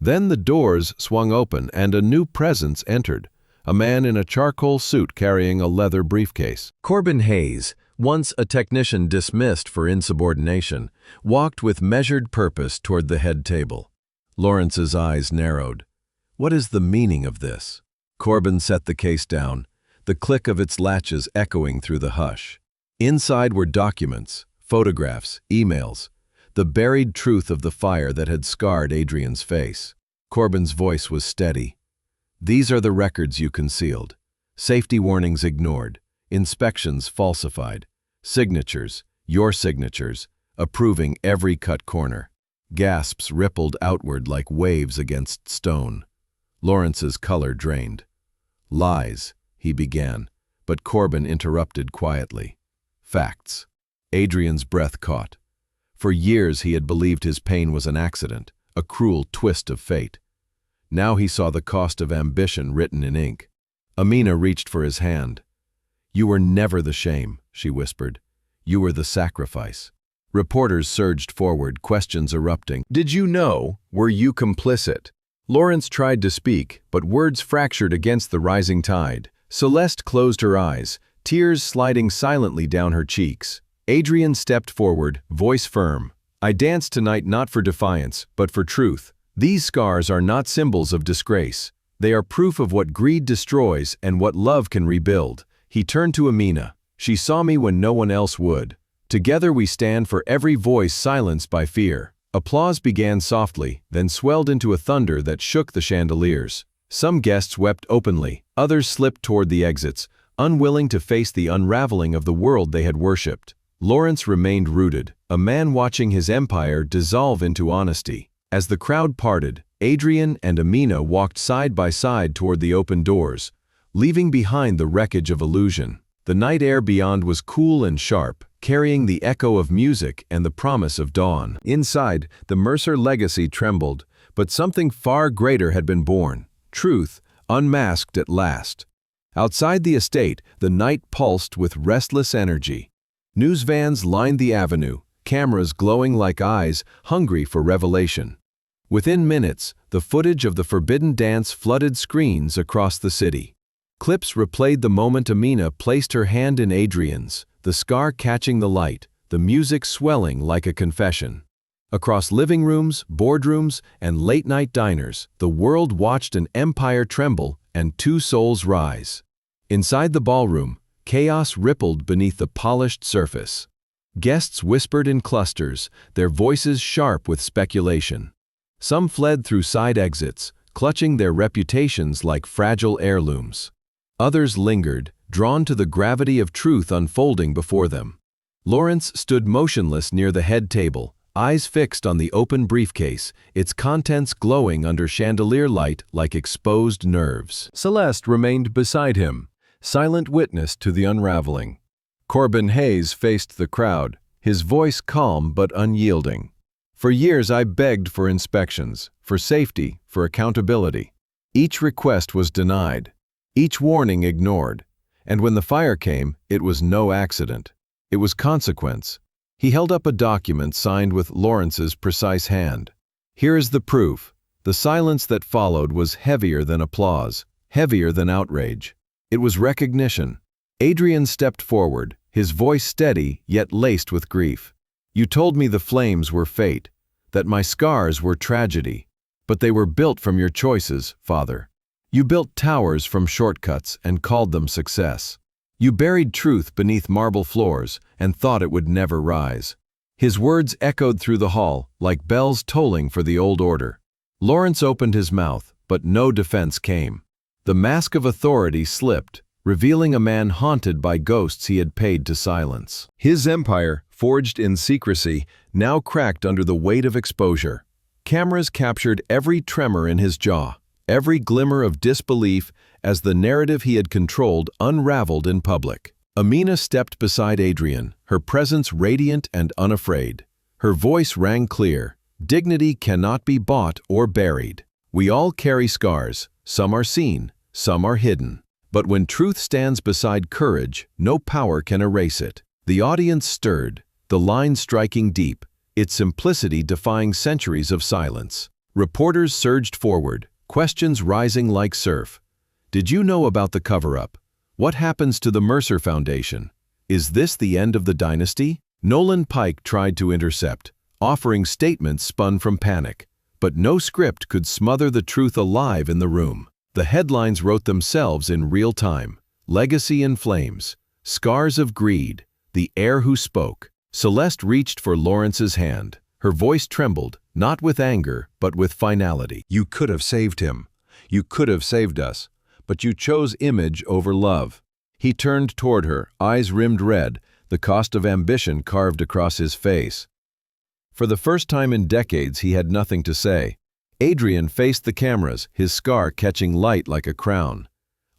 Then the doors swung open and a new presence entered, a man in a charcoal suit carrying a leather briefcase. Corbin Hayes, once a technician dismissed for insubordination, walked with measured purpose toward the head table. Lawrence's eyes narrowed. What is the meaning of this? Corbin set the case down, the click of its latches echoing through the hush. Inside were documents, photographs, emails, the buried truth of the fire that had scarred Adrian's face. Corbin's voice was steady. These are the records you concealed. Safety warnings ignored. Inspections falsified. Signatures, your signatures, approving every cut corner. Gasps rippled outward like waves against stone. Lawrence's color drained. Lies, he began, but Corbin interrupted quietly. Facts. Adrian's breath caught. For years he had believed his pain was an accident, a cruel twist of fate. Now he saw the cost of ambition written in ink. Amina reached for his hand. You were never the shame, she whispered. You were the sacrifice. Reporters surged forward, questions erupting. Did you know? Were you complicit? Lawrence tried to speak, but words fractured against the rising tide. Celeste closed her eyes, tears sliding silently down her cheeks. Adrian stepped forward, voice firm. I danced tonight not for defiance, but for truth. These scars are not symbols of disgrace. They are proof of what greed destroys and what love can rebuild. He turned to Amina. She saw me when no one else would. Together we stand for every voice silenced by fear. Applause began softly, then swelled into a thunder that shook the chandeliers. Some guests wept openly, others slipped toward the exits, unwilling to face the unraveling of the world they had worshipped. Lawrence remained rooted, a man watching his empire dissolve into honesty. As the crowd parted, Adrian and Amina walked side by side toward the open doors, leaving behind the wreckage of illusion. The night air beyond was cool and sharp, carrying the echo of music and the promise of dawn. Inside, the Mercer legacy trembled, but something far greater had been born. Truth, unmasked at last. Outside the estate, the night pulsed with restless energy. News vans lined the avenue, cameras glowing like eyes hungry for revelation. Within minutes, the footage of the forbidden dance flooded screens across the city. Clips replayed the moment Amina placed her hand in Adrian's, the scar catching the light, the music swelling like a confession. Across living rooms, boardrooms, and late-night diners, the world watched an empire tremble and two souls rise. Inside the ballroom, chaos rippled beneath the polished surface. Guests whispered in clusters, their voices sharp with speculation. Some fled through side exits, clutching their reputations like fragile heirlooms. Others lingered, drawn to the gravity of truth unfolding before them. Lawrence stood motionless near the head table, eyes fixed on the open briefcase, its contents glowing under chandelier light like exposed nerves. Celeste remained beside him, silent witness to the unraveling. Corbin Hayes faced the crowd, his voice calm but unyielding. For years I begged for inspections, for safety, for accountability. Each request was denied, each warning ignored. And when the fire came, it was no accident. It was consequence. He held up a document signed with Lawrence's precise hand. Here is the proof. The silence that followed was heavier than applause, heavier than outrage. It was recognition. Adrian stepped forward, his voice steady yet laced with grief. You told me the flames were fate, that my scars were tragedy, but they were built from your choices, Father. You built towers from shortcuts and called them success. You buried truth beneath marble floors and thought it would never rise. His words echoed through the hall like bells tolling for the old order. Lawrence opened his mouth, but no defense came. The mask of authority slipped, revealing a man haunted by ghosts he had paid to silence. His empire, forged in secrecy, now cracked under the weight of exposure. Cameras captured every tremor in his jaw, every glimmer of disbelief as the narrative he had controlled unraveled in public. Amina stepped beside Adrian, her presence radiant and unafraid. Her voice rang clear. Dignity cannot be bought or buried. We all carry scars. Some are seen, some are hidden. But when truth stands beside courage, no power can erase it. The audience stirred, the line striking deep, its simplicity defying centuries of silence. Reporters surged forward, questions rising like surf. Did you know about the cover-up? What happens to the Mercer Foundation? Is this the end of the dynasty? Nolan Pike tried to intercept, offering statements spun from panic. But no script could smother the truth alive in the room. The headlines wrote themselves in real time. Legacy in flames. Scars of greed. The heir who spoke. Celeste reached for Lawrence's hand, Her voice trembled, not with anger, but with finality. "You could have saved him. You could have saved us. But you chose image over love." He turned toward her, eyes rimmed red, the cost of ambition carved across his face. For the first time in decades, he had nothing to say. Adrian faced the cameras, his scar catching light like a crown.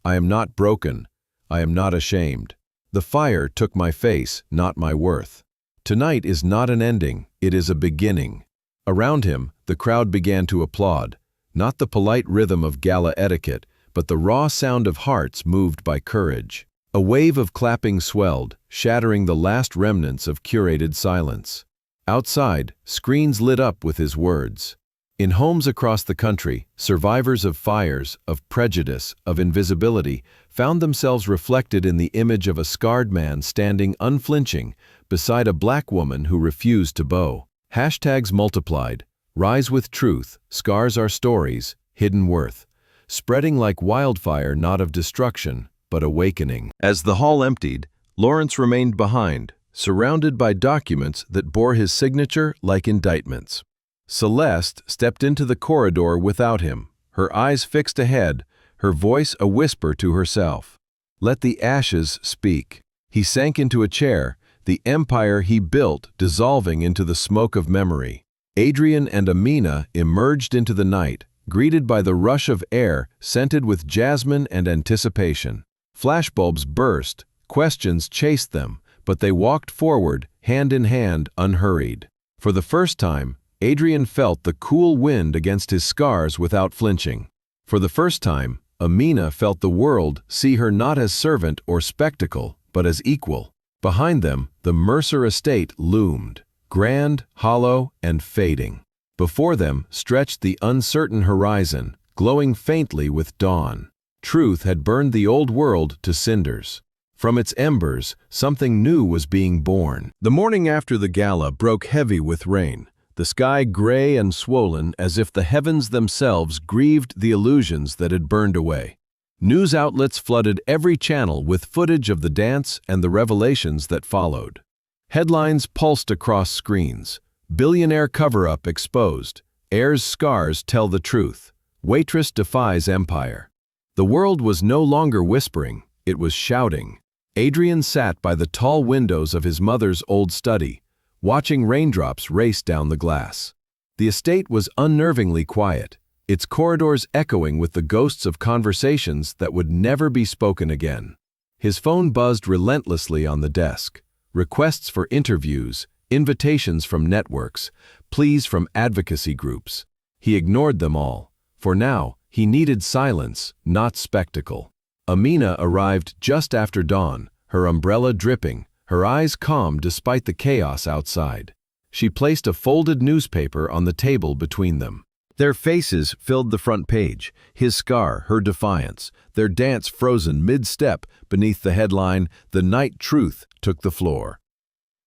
"I am not broken. I am not ashamed. The fire took my face, not my worth. Tonight is not an ending, it is a beginning." Around him, the crowd began to applaud, not the polite rhythm of gala etiquette, but the raw sound of hearts moved by courage. A wave of clapping swelled, shattering the last remnants of curated silence. Outside, screens lit up with his words. In homes across the country, survivors of fires, of prejudice, of invisibility, found themselves reflected in the image of a scarred man standing unflinching beside a black woman who refused to bow. Hashtags multiplied. Rise with truth, scars are stories, hidden worth. Spreading like wildfire, not of destruction, but awakening. As the hall emptied, Lawrence remained behind, surrounded by documents that bore his signature like indictments. Celeste stepped into the corridor without him, her eyes fixed ahead, her voice a whisper to herself. Let the ashes speak. He sank into a chair, the empire he built dissolving into the smoke of memory. Adrian and Amina emerged into the night, greeted by the rush of air scented with jasmine and anticipation. Flashbulbs burst, questions chased them, but they walked forward, hand in hand, unhurried. For the first time, Adrian felt the cool wind against his scars without flinching. For the first time, Amina felt the world see her not as servant or spectacle, but as equal. Behind them, the Mercer estate loomed, grand, hollow, and fading. Before them stretched the uncertain horizon, glowing faintly with dawn. Truth had burned the old world to cinders. From its embers, something new was being born. The morning after the gala broke heavy with rain, the sky gray and swollen as if the heavens themselves grieved the illusions that had burned away. News outlets flooded every channel with footage of the dance and the revelations that followed. Headlines pulsed across screens. Billionaire cover-up exposed. Heir's scars tell the truth. Waitress defies empire. The world was no longer whispering, it was shouting. Adrian sat by the tall windows of his mother's old study, watching raindrops race down the glass. The estate was unnervingly quiet, its corridors echoing with the ghosts of conversations that would never be spoken again. His phone buzzed relentlessly on the desk. Requests for interviews, invitations from networks, pleas from advocacy groups. He ignored them all. For now, he needed silence, not spectacle. Amina arrived just after dawn, her umbrella dripping, her eyes calm despite the chaos outside. She placed a folded newspaper on the table between them. Their faces filled the front page, his scar, her defiance, their dance frozen mid-step beneath the headline, "The Night Truth Took the Floor."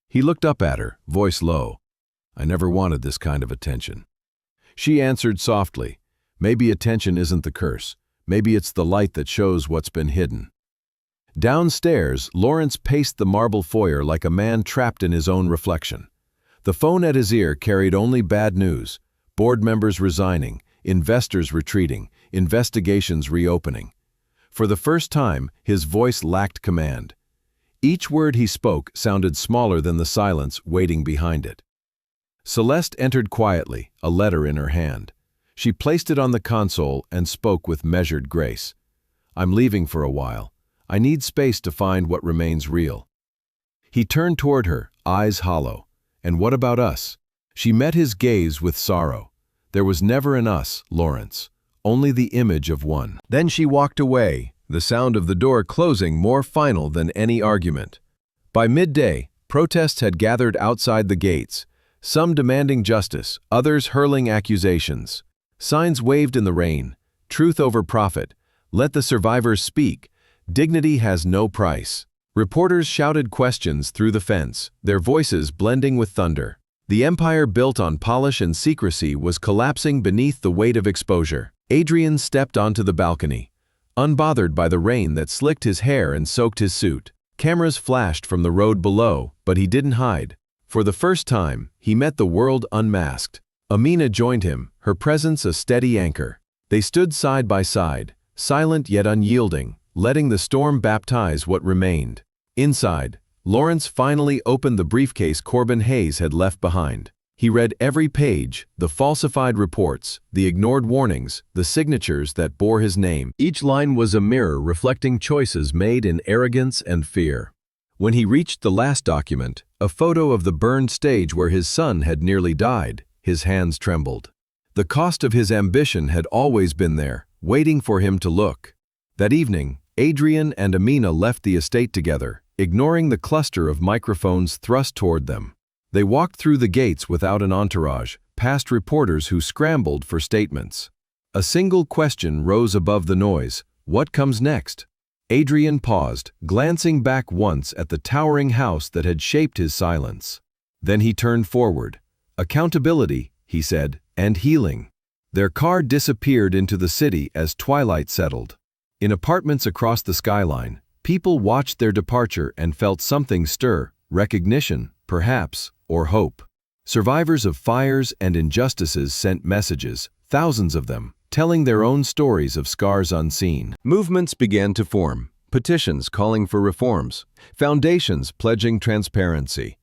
He looked up at her, voice low. "I never wanted this kind of attention." She answered softly, "Maybe attention isn't the curse. Maybe it's the light that shows what's been hidden." Downstairs, Lawrence paced the marble foyer like a man trapped in his own reflection. The phone at his ear carried only bad news. Board members resigning, investors retreating, investigations reopening. For the first time, his voice lacked command. Each word he spoke sounded smaller than the silence waiting behind it. Celeste entered quietly, a letter in her hand. She placed it on the console and spoke with measured grace. "I'm leaving for a while. I need space to find what remains real." He turned toward her, eyes hollow. "And what about us?" She met his gaze with sorrow. There was never an us, Lawrence, only the image of one. Then she walked away, the sound of the door closing more final than any argument. By midday, protests had gathered outside the gates, some demanding justice, others hurling accusations. Signs waved in the rain, "Truth over profit," "Let the survivors speak," "Dignity has no price." Reporters shouted questions through the fence, their voices blending with thunder. The empire built on polish and secrecy was collapsing beneath the weight of exposure. Adrian stepped onto the balcony, unbothered by the rain that slicked his hair and soaked his suit. Cameras flashed from the road below, but he didn't hide. For the first time, he met the world unmasked. Amina joined him, her presence a steady anchor. They stood side by side, silent yet unyielding, letting the storm baptize what remained. Inside, Lawrence finally opened the briefcase Corbin Hayes had left behind. He read every page, the falsified reports, the ignored warnings, the signatures that bore his name. Each line was a mirror reflecting choices made in arrogance and fear. When he reached the last document, a photo of the burned stage where his son had nearly died, his hands trembled. The cost of his ambition had always been there, waiting for him to look. That evening, Adrian and Amina left the estate together, ignoring the cluster of microphones thrust toward them. They walked through the gates without an entourage, past reporters who scrambled for statements. A single question rose above the noise: what comes next? Adrian paused, glancing back once at the towering house that had shaped his silence. Then he turned forward. Accountability, he said, and healing. Their car disappeared into the city as twilight settled. In apartments across the skyline, people watched their departure and felt something stir: recognition, perhaps, or hope. Survivors of fires and injustices sent messages, thousands of them, telling their own stories of scars unseen. Movements began to form, petitions calling for reforms, foundations pledging transparency.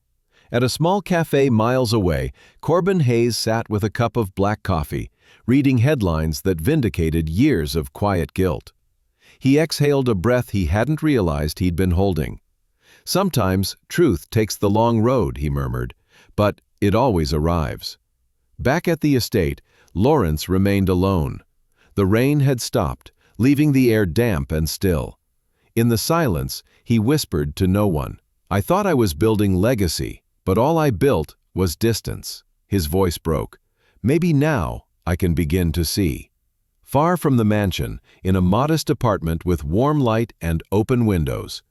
At a small cafe miles away, Corbin Hayes sat with a cup of black coffee, reading headlines that vindicated years of quiet guilt. He exhaled a breath he hadn't realized he'd been holding. Sometimes truth takes the long road, he murmured, but it always arrives. Back at the estate, Lawrence remained alone. The rain had stopped, leaving the air damp and still. In the silence, he whispered to no one, "I thought I was building legacy, but all I built was distance." His voice broke. "Maybe now I can begin to see." Far from the mansion, in a modest apartment with warm light and open windows,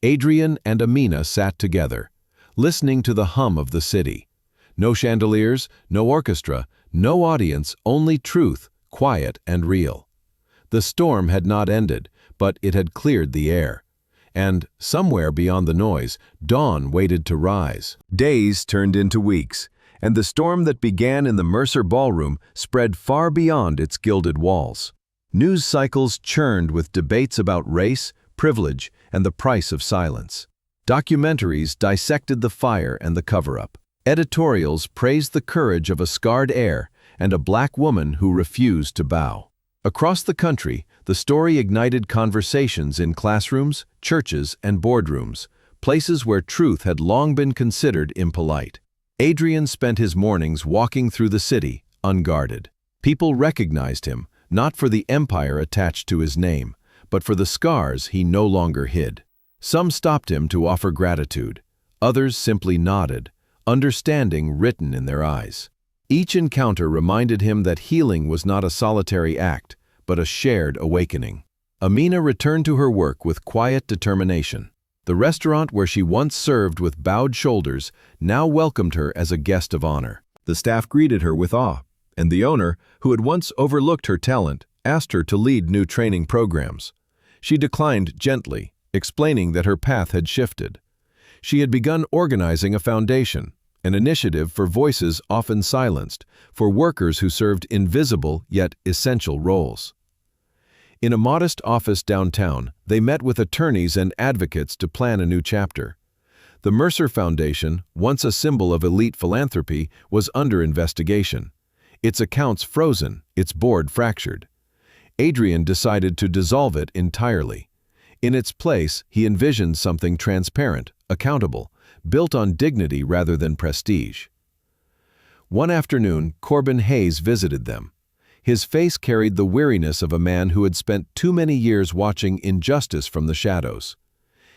Adrian and Amina sat together, listening to the hum of the city. No chandeliers, no orchestra, no audience, only truth, quiet and real. The storm had not ended, but it had cleared the air. And, somewhere beyond the noise, dawn waited to rise. Days turned into weeks, and the storm that began in the Mercer Ballroom spread far beyond its gilded walls. News cycles churned with debates about race, privilege, and the price of silence. Documentaries dissected the fire and the cover-up. Editorials praised the courage of a scarred heir and a black woman who refused to bow. Across the country, the story ignited conversations in classrooms, churches, and boardrooms, places where truth had long been considered impolite. Adrian spent his mornings walking through the city, unguarded. People recognized him, not for the empire attached to his name, but for the scars he no longer hid. Some stopped him to offer gratitude. Others simply nodded, understanding written in their eyes. Each encounter reminded him that healing was not a solitary act, but a shared awakening. Amina returned to her work with quiet determination. The restaurant where she once served with bowed shoulders now welcomed her as a guest of honor. The staff greeted her with awe, and the owner, who had once overlooked her talent, asked her to lead new training programs. She declined gently, explaining that her path had shifted. She had begun organizing a foundation, an initiative for voices often silenced, for workers who served invisible yet essential roles. In a modest office downtown, they met with attorneys and advocates to plan a new chapter. The Mercer Foundation, once a symbol of elite philanthropy, was under investigation. Its accounts frozen, its board fractured. Adrian decided to dissolve it entirely. In its place, he envisioned something transparent, accountable, built on dignity rather than prestige. One afternoon, Corbin Hayes visited them. His face carried the weariness of a man who had spent too many years watching injustice from the shadows.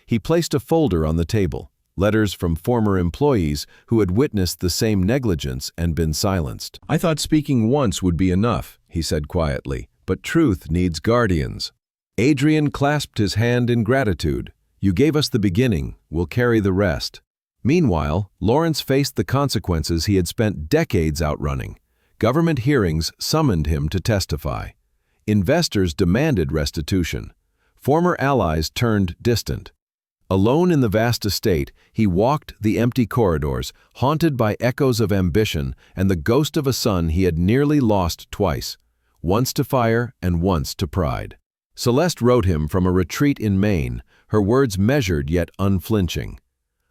He placed a folder on the table, letters from former employees who had witnessed the same negligence and been silenced. "I thought speaking once would be enough," he said quietly, "but truth needs guardians." Adrian clasped his hand in gratitude. "You gave us the beginning, we'll carry the rest." Meanwhile, Lawrence faced the consequences he had spent decades outrunning. Government hearings summoned him to testify. Investors demanded restitution. Former allies turned distant. Alone in the vast estate, he walked the empty corridors, haunted by echoes of ambition and the ghost of a son he had nearly lost twice, once to fire and once to pride. Celeste wrote him from a retreat in Maine, her words measured yet unflinching.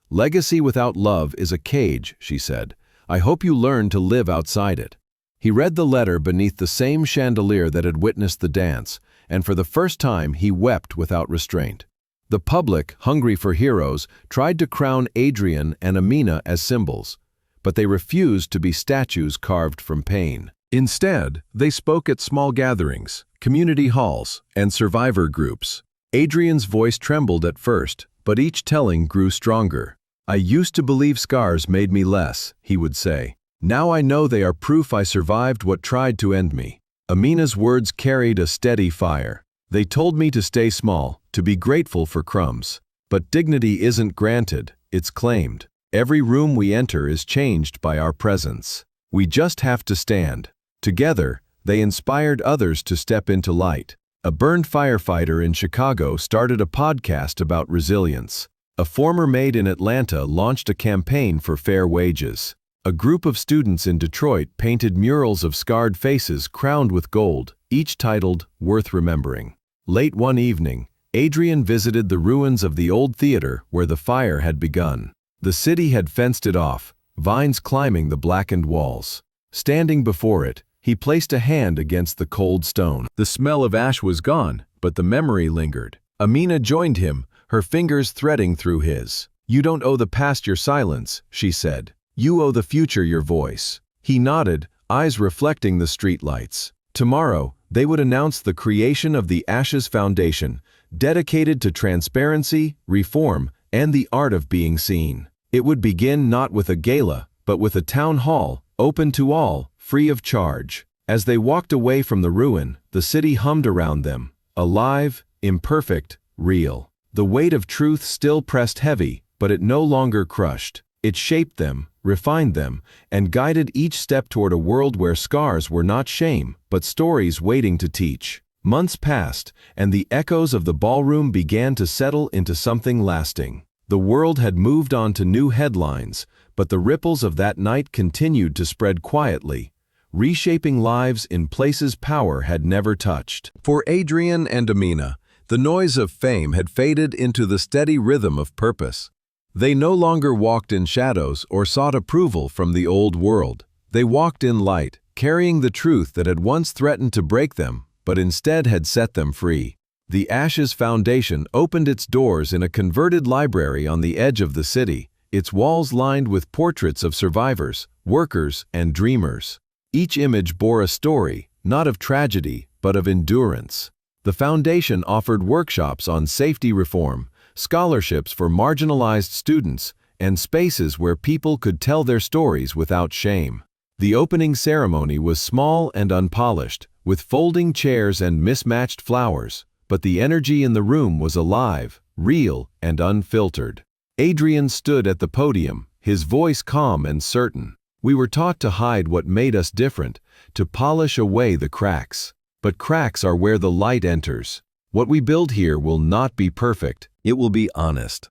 "Legacy without love is a cage," she said. "I hope you learn to live outside it." He read the letter beneath the same chandelier that had witnessed the dance, and for the first time he wept without restraint. The public, hungry for heroes, tried to crown Adrian and Amina as symbols, but they refused to be statues carved from pain. Instead, they spoke at small gatherings, community halls, and survivor groups. Adrian's voice trembled at first, but each telling grew stronger. "I used to believe scars made me less," he would say. "Now I know they are proof I survived what tried to end me." Amina's words carried a steady fire. "They told me to stay small, to be grateful for crumbs. But dignity isn't granted, it's claimed. Every room we enter is changed by our presence. We just have to stand." Together, they inspired others to step into light. A burned firefighter in Chicago started a podcast about resilience. A former maid in Atlanta launched a campaign for fair wages. A group of students in Detroit painted murals of scarred faces crowned with gold, each titled "Worth Remembering." Late one evening, Adrian visited the ruins of the old theater where the fire had begun. The city had fenced it off, vines climbing the blackened walls. Standing before it, he placed a hand against the cold stone. The smell of ash was gone, but the memory lingered. Amina joined him, her fingers threading through his. "You don't owe the past your silence," she said. "You owe the future your voice." He nodded, eyes reflecting the streetlights. Tomorrow, they would announce the creation of the Ashes Foundation, dedicated to transparency, reform, and the art of being seen. It would begin not with a gala, but with a town hall, open to all, free of charge. As they walked away from the ruin, the city hummed around them, alive, imperfect, real. The weight of truth still pressed heavy, but it no longer crushed. It shaped them, refined them, and guided each step toward a world where scars were not shame, but stories waiting to teach. Months passed, and the echoes of the ballroom began to settle into something lasting. The world had moved on to new headlines, but the ripples of that night continued to spread quietly, reshaping lives in places power had never touched. For Adrian and Amina, the noise of fame had faded into the steady rhythm of purpose. They no longer walked in shadows or sought approval from the old world. They walked in light, carrying the truth that had once threatened to break them, but instead had set them free. The Ashes Foundation opened its doors in a converted library on the edge of the city, its walls lined with portraits of survivors, workers, and dreamers. Each image bore a story, not of tragedy, but of endurance. The foundation offered workshops on safety reform, scholarships for marginalized students, and spaces where people could tell their stories without shame. The opening ceremony was small and unpolished, with folding chairs and mismatched flowers, but the energy in the room was alive, real, and unfiltered. Adrian stood at the podium, his voice calm and certain. "We were taught to hide what made us different, to polish away the cracks. But cracks are where the light enters. What we build here will not be perfect, it will be honest."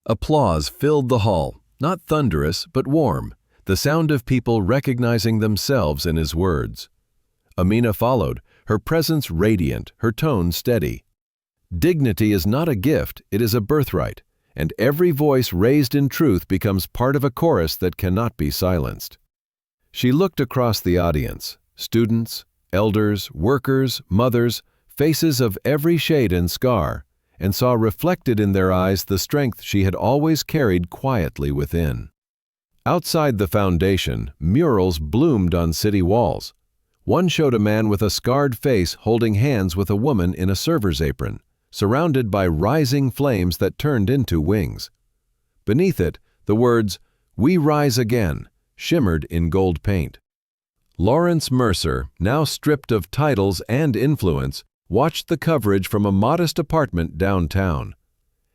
Applause filled the hall, not thunderous, but warm, the sound of people recognizing themselves in his words. Amina followed, her presence radiant, her tone steady. "Dignity is not a gift, it is a birthright, and every voice raised in truth becomes part of a chorus that cannot be silenced." She looked across the audience, students, elders, workers, mothers, faces of every shade and scar, and saw reflected in their eyes the strength she had always carried quietly within. Outside the foundation, murals bloomed on city walls. One showed a man with a scarred face holding hands with a woman in a server's apron, surrounded by rising flames that turned into wings. Beneath it, the words, "We rise again," shimmered in gold paint. Lawrence Mercer, now stripped of titles and influence, watched the coverage from a modest apartment downtown.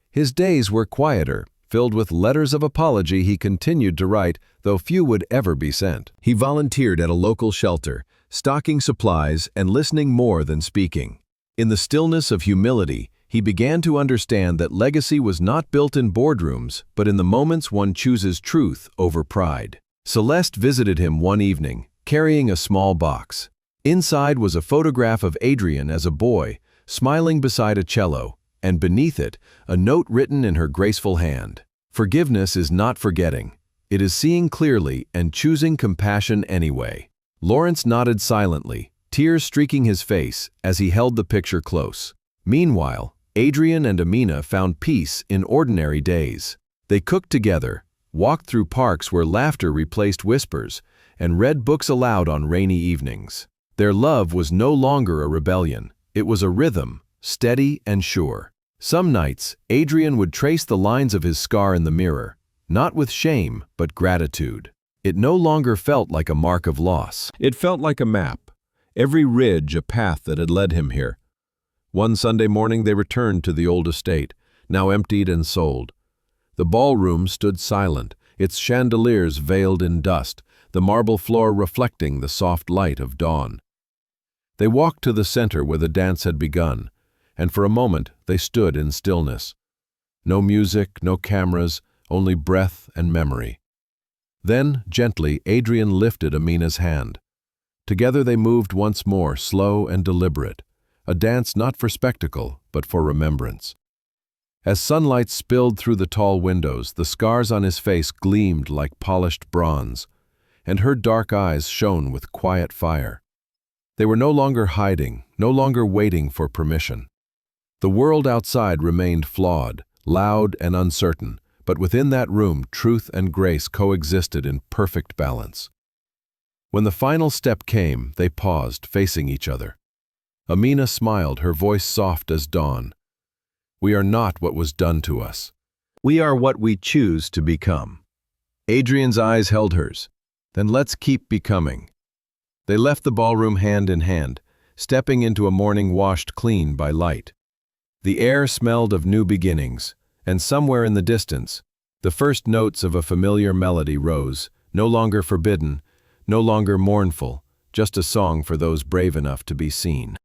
His days were quieter, filled with letters of apology he continued to write, though few would ever be sent. He volunteered at a local shelter, stocking supplies and listening more than speaking. In the stillness of humility, He began to understand that legacy was not built in boardrooms, but in the moments one chooses truth over pride. Celeste visited him one evening, carrying a small box. Inside was a photograph of Adrian as a boy, smiling beside a cello, and beneath it, a note written in her graceful hand. Forgiveness is not forgetting. It is seeing clearly and choosing compassion anyway. Lawrence nodded silently, tears streaking his face as he held the picture close. Meanwhile, Adrian and Amina found peace in ordinary days. They cooked together, walked through parks where laughter replaced whispers, and read books aloud on rainy evenings. Their love was no longer a rebellion. It was a rhythm, steady and sure. Some nights, Adrian would trace the lines of his scar in the mirror, not with shame, but gratitude. It no longer felt like a mark of loss. It felt like a map, every ridge a path that had led him here. One Sunday morning they returned to the old estate, now emptied and sold. The ballroom stood silent, its chandeliers veiled in dust, the marble floor reflecting the soft light of dawn. They walked to the center where the dance had begun, and for a moment they stood in stillness. No music, no cameras, only breath and memory. Then, gently, Adrian lifted Amina's hand. Together they moved once more, slow and deliberate, a dance not for spectacle, but for remembrance. As sunlight spilled through the tall windows, the scars on his face gleamed like polished bronze, and her dark eyes shone with quiet fire. They were no longer hiding, no longer waiting for permission. The world outside remained flawed, loud and uncertain, but within that room truth and grace coexisted in perfect balance. When the final step came, they paused, facing each other. Amina smiled, her voice soft as dawn. "We are not what was done to us. We are what we choose to become." Adrian's eyes held hers. "Then let's keep becoming." They left the ballroom hand in hand, stepping into a morning washed clean by light. The air smelled of new beginnings, and somewhere in the distance, the first notes of a familiar melody rose, no longer forbidden, no longer mournful, just a song for those brave enough to be seen.